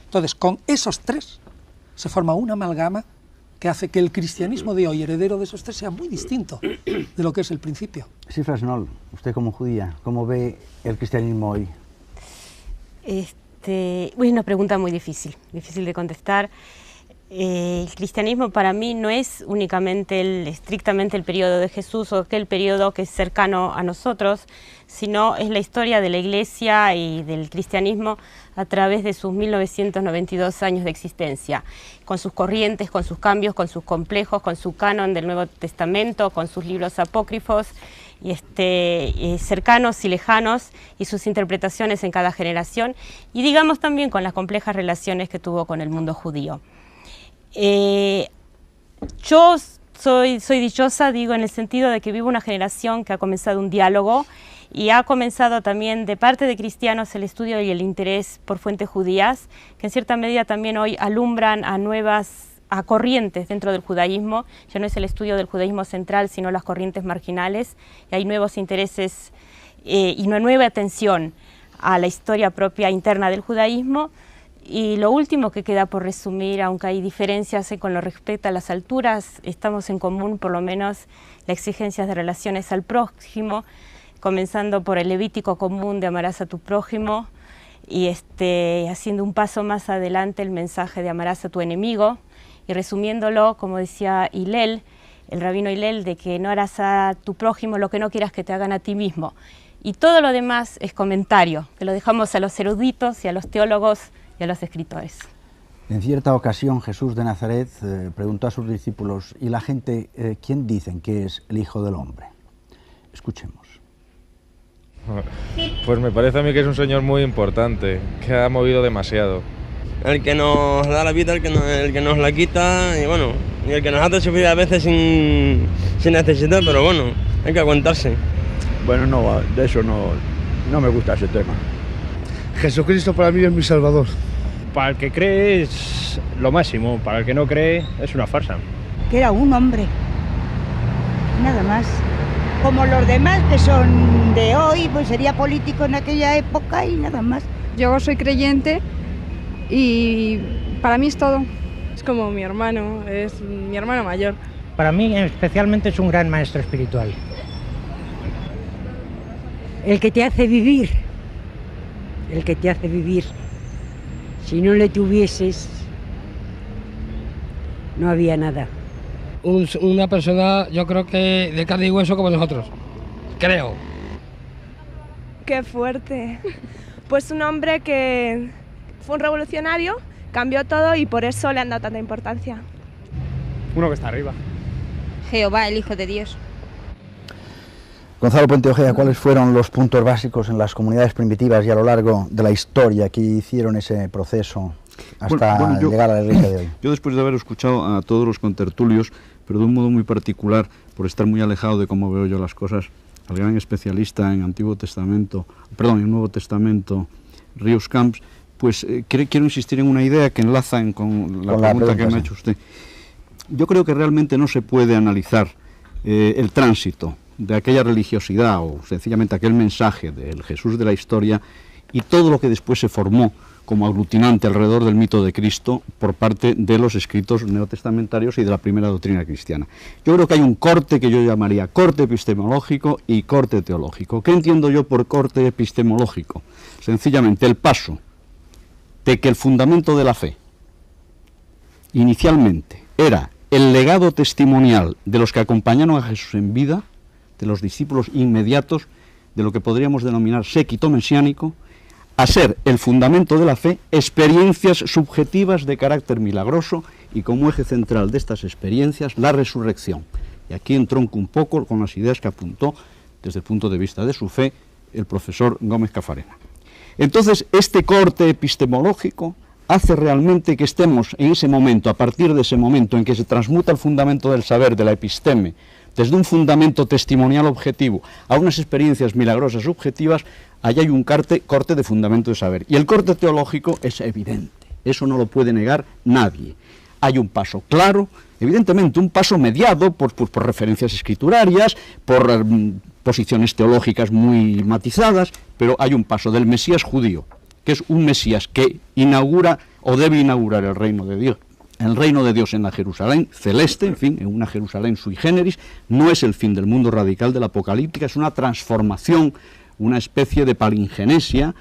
Entonces, con esos tres se forma una amalgama que hace que el cristianismo de hoy, heredero de esos tres, sea muy distinto de lo que es el principio. Shifra Snoll, usted como judía, ¿cómo ve el cristianismo hoy? Es una pregunta muy difícil de contestar. El cristianismo para mí no es únicamente estrictamente el periodo de Jesús o aquel periodo que es cercano a nosotros, sino es la historia de la Iglesia y del cristianismo a través de sus 1992 años de existencia, con sus corrientes, con sus cambios, con sus complejos, con su canon del Nuevo Testamento, con sus libros apócrifos, y cercanos y lejanos, y sus interpretaciones en cada generación, y digamos también con las complejas relaciones que tuvo con el mundo judío. Yo soy dichosa, digo, en el sentido de que vivo una generación que ha comenzado un diálogo y ha comenzado también de parte de cristianos el estudio y el interés por fuentes judías, que en cierta medida también hoy alumbran a corrientes dentro del judaísmo. Ya no es el estudio del judaísmo central, sino las corrientes marginales, y hay nuevos intereses y una nueva atención a la historia propia interna del judaísmo. Y lo último que queda por resumir, aunque hay diferencias con lo respecto a las alturas, estamos en común por lo menos las exigencias de relaciones al prójimo, comenzando por el levítico común de amarás a tu prójimo y haciendo un paso más adelante el mensaje de amarás a tu enemigo, y resumiéndolo, como decía Hillel, el rabino Hillel, de que no harás a tu prójimo lo que no quieras que te hagan a ti mismo. Y todo lo demás es comentario, que lo dejamos a los eruditos y a los teólogos y a los escritores. En cierta ocasión Jesús de Nazaret preguntó a sus discípulos: ¿y la gente quién dicen que es el Hijo del Hombre? Escuchemos. Pues me parece a mí que es un señor muy importante, que ha movido demasiado. El que nos da la vida, el que nos la quita, y bueno, y el que nos hace sufrir a veces sin necesidad, pero bueno, hay que aguantarse. Bueno, no, de eso no me gusta ese tema. Jesucristo para mí es mi salvador. Para el que cree es lo máximo, para el que no cree es una farsa. Que era un hombre, nada más. Como los demás que son de hoy, pues sería político en aquella época y nada más. Yo soy creyente y para mí es todo. Es como mi hermano, es mi hermano mayor. Para mí especialmente es un gran maestro espiritual. El que te hace vivir, el que te hace vivir. Si no le tuvieses, no había nada. Una persona, yo creo que de carne y hueso como nosotros, creo. Qué fuerte. Pues un hombre que fue un revolucionario, cambió todo y por eso le han dado tanta importancia. Uno que está arriba. Jehová, el Hijo de Dios. Gonzalo Puente Ojea, ¿cuáles fueron los puntos básicos en las comunidades primitivas y a lo largo de la historia que hicieron ese proceso hasta llegar a la Iglesia de hoy? Yo, después de haber escuchado a todos los contertulios, pero de un modo muy particular, por estar muy alejado de cómo veo yo las cosas, al gran especialista en Nuevo Testamento, Ríos Camps, pues quiero insistir en una idea que enlaza con la pregunta que me ha hecho usted. Yo creo que realmente no se puede analizar el tránsito de aquella religiosidad o sencillamente aquel mensaje del Jesús de la historia y todo lo que después se formó como aglutinante alrededor del mito de Cristo por parte de los escritos neotestamentarios y de la primera doctrina cristiana. Yo creo que hay un corte que yo llamaría corte epistemológico y corte teológico. ¿Qué entiendo yo por corte epistemológico? Sencillamente el paso de que el fundamento de la fe inicialmente era el legado testimonial de los que acompañaron a Jesús en vida, de los discípulos inmediatos, de lo que podríamos denominar séquito mesiánico, a ser el fundamento de la fe experiencias subjetivas de carácter milagroso y como eje central de estas experiencias la resurrección. Y aquí entronco un poco con las ideas que apuntó desde el punto de vista de su fe el profesor Gómez Cafarena. Entonces, este corte epistemológico hace realmente que estemos en ese momento, a partir de ese momento en que se transmuta el fundamento del saber, de la episteme, desde un fundamento testimonial objetivo a unas experiencias milagrosas subjetivas, allá hay un corte de fundamento de saber. Y el corte teológico es evidente, eso no lo puede negar nadie. Hay un paso claro, evidentemente un paso mediado por referencias escriturarias, por posiciones teológicas muy matizadas, pero hay un paso del Mesías judío, que es un Mesías que inaugura o debe inaugurar el reino de Dios. El reino de Dios en la Jerusalén celeste, en fin, en una Jerusalén sui generis, no es el fin del mundo radical de la apocalíptica, es una transformación, una especie de palingenesia,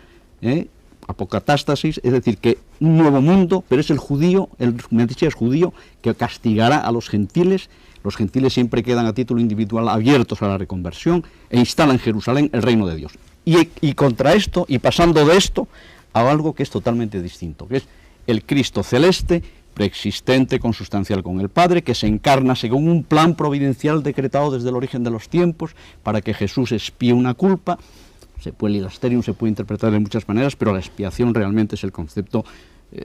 apocatástasis, es decir, que un nuevo mundo, pero es el judío, el Mesías judío, que castigará a los gentiles. Los gentiles siempre quedan a título individual abiertos a la reconversión e instala en Jerusalén el reino de Dios. Y contra esto, y pasando de esto, a algo que es totalmente distinto, que es el Cristo celeste, preexistente, consustancial con el Padre, que se encarna según un plan providencial decretado desde el origen de los tiempos, para que Jesús expíe una culpa. El hilasterium se puede interpretar de muchas maneras, pero la expiación realmente es el concepto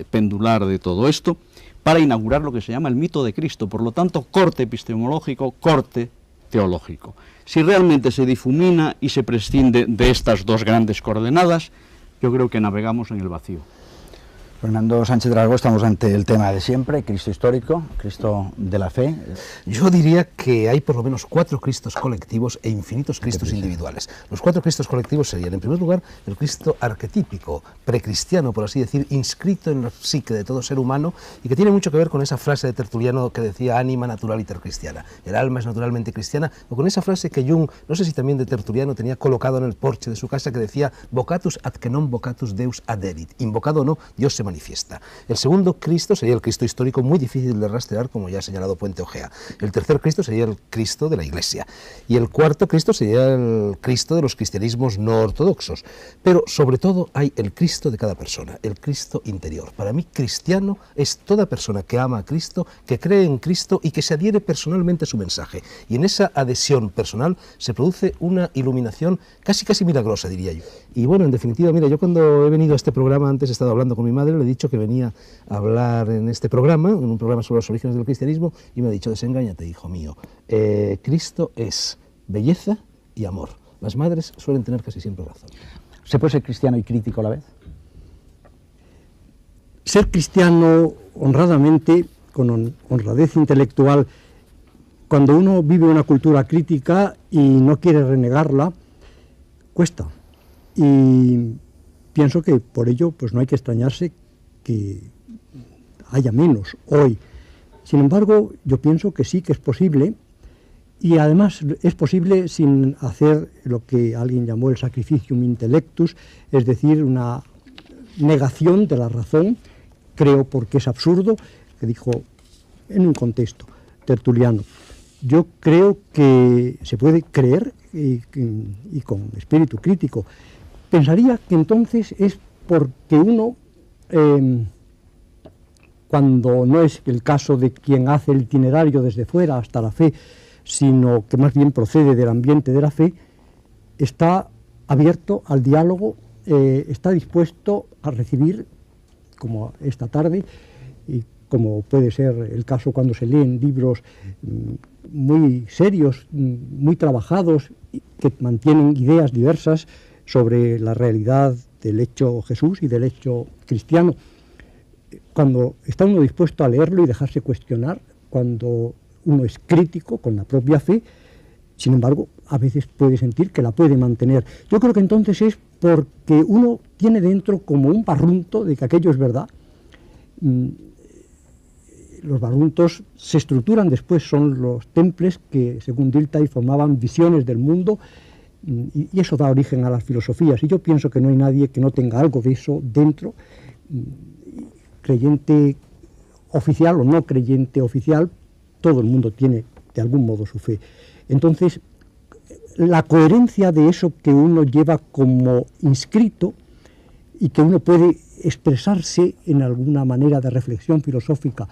pendular de todo esto, para inaugurar lo que se llama el mito de Cristo. Por lo tanto, corte epistemológico, corte teológico. Si realmente se difumina y se prescinde de estas dos grandes coordenadas, yo creo que navegamos en el vacío. Fernando Sánchez Dragó, estamos ante el tema de siempre, Cristo histórico, Cristo de la fe. Yo diría que hay por lo menos 4 Cristos colectivos e infinitos Cristos individuales. Los 4 Cristos colectivos serían, en primer lugar, el Cristo arquetípico, precristiano, por así decir, inscrito en la psique de todo ser humano y que tiene mucho que ver con esa frase de Tertuliano que decía ánima naturaliter cristiana, el alma es naturalmente cristiana, o con esa frase que Jung, no sé si también de Tertuliano, tenía colocado en el porche de su casa que decía vocatus ad que non vocatus Deus aderit, invocado o no, Dios se manifiesta. manifiesta. El segundo Cristo sería el Cristo histórico, muy difícil de rastrear, como ya ha señalado Puente Ojea. El tercer Cristo sería el Cristo de la Iglesia. Y el cuarto Cristo sería el Cristo de los cristianismos no ortodoxos. Pero sobre todo hay el Cristo de cada persona, el Cristo interior. Para mí, cristiano es toda persona que ama a Cristo, que cree en Cristo y que se adhiere personalmente a su mensaje. Y en esa adhesión personal se produce una iluminación casi milagrosa, diría yo. Y bueno, en definitiva, mira, yo cuando he venido a este programa, antes he estado hablando con mi madre, le he dicho que venía a hablar en este programa, en un programa sobre los orígenes del cristianismo, y me ha dicho: desengáñate, hijo mío, Cristo es belleza y amor. Las madres suelen tener casi siempre razón. ¿Se puede ser cristiano y crítico a la vez? Ser cristiano honradamente, con honradez intelectual, cuando uno vive una cultura crítica y no quiere renegarla, cuesta. Y pienso que por ello pues no hay que extrañarse que haya menos hoy. Sin embargo, yo pienso que sí que es posible, y además es posible sin hacer lo que alguien llamó el sacrificium intellectus, es decir, una negación de la razón, creo, porque es absurdo, que dijo en un contexto Tertuliano. Yo creo que se puede creer y con espíritu crítico. Pensaría que entonces es porque uno, cuando no es el caso de quien hace el itinerario desde fuera hasta la fe, sino que más bien procede del ambiente de la fe, está abierto al diálogo, está dispuesto a recibir, como esta tarde, y como puede ser el caso cuando se leen libros muy serios, muy trabajados, que mantienen ideas diversas sobre la realidad del hecho Jesús y del hecho cristiano. Cuando está uno dispuesto a leerlo y dejarse cuestionar, cuando uno es crítico con la propia fe, sin embargo, a veces puede sentir que la puede mantener. Yo creo que entonces es porque uno tiene dentro como un barrunto de que aquello es verdad. Los barruntos se estructuran después, son los temples que, según Dilthey, formaban visiones del mundo, y eso da origen a las filosofías. Y yo pienso que no hay nadie que no tenga algo de eso dentro, creyente oficial o no creyente oficial, todo el mundo tiene de algún modo su fe. Entonces, la coherencia de eso que uno lleva como inscrito y que uno puede expresarse en alguna manera de reflexión filosófica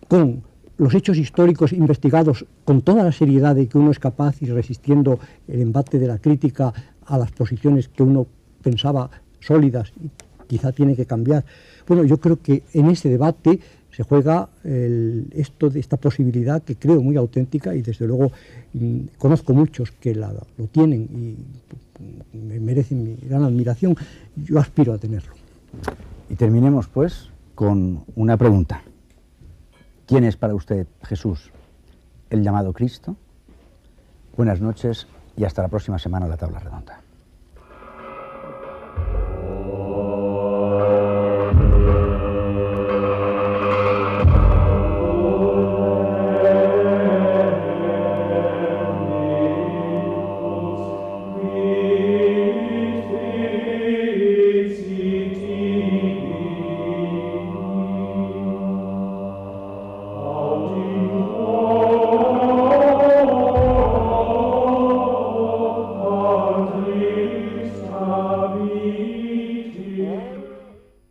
con los hechos históricos investigados con toda la seriedad de que uno es capaz, y resistiendo el embate de la crítica a las posiciones que uno pensaba sólidas y quizá tiene que cambiar. Bueno, yo creo que en ese debate se juega esta posibilidad que creo muy auténtica, y desde luego conozco muchos que lo tienen y me merecen mi gran admiración. Yo aspiro a tenerlo. Y terminemos pues con una pregunta. ¿Quién es para usted Jesús? ¿El llamado Cristo? Buenas noches y hasta la próxima semana en La Tabla Redonda.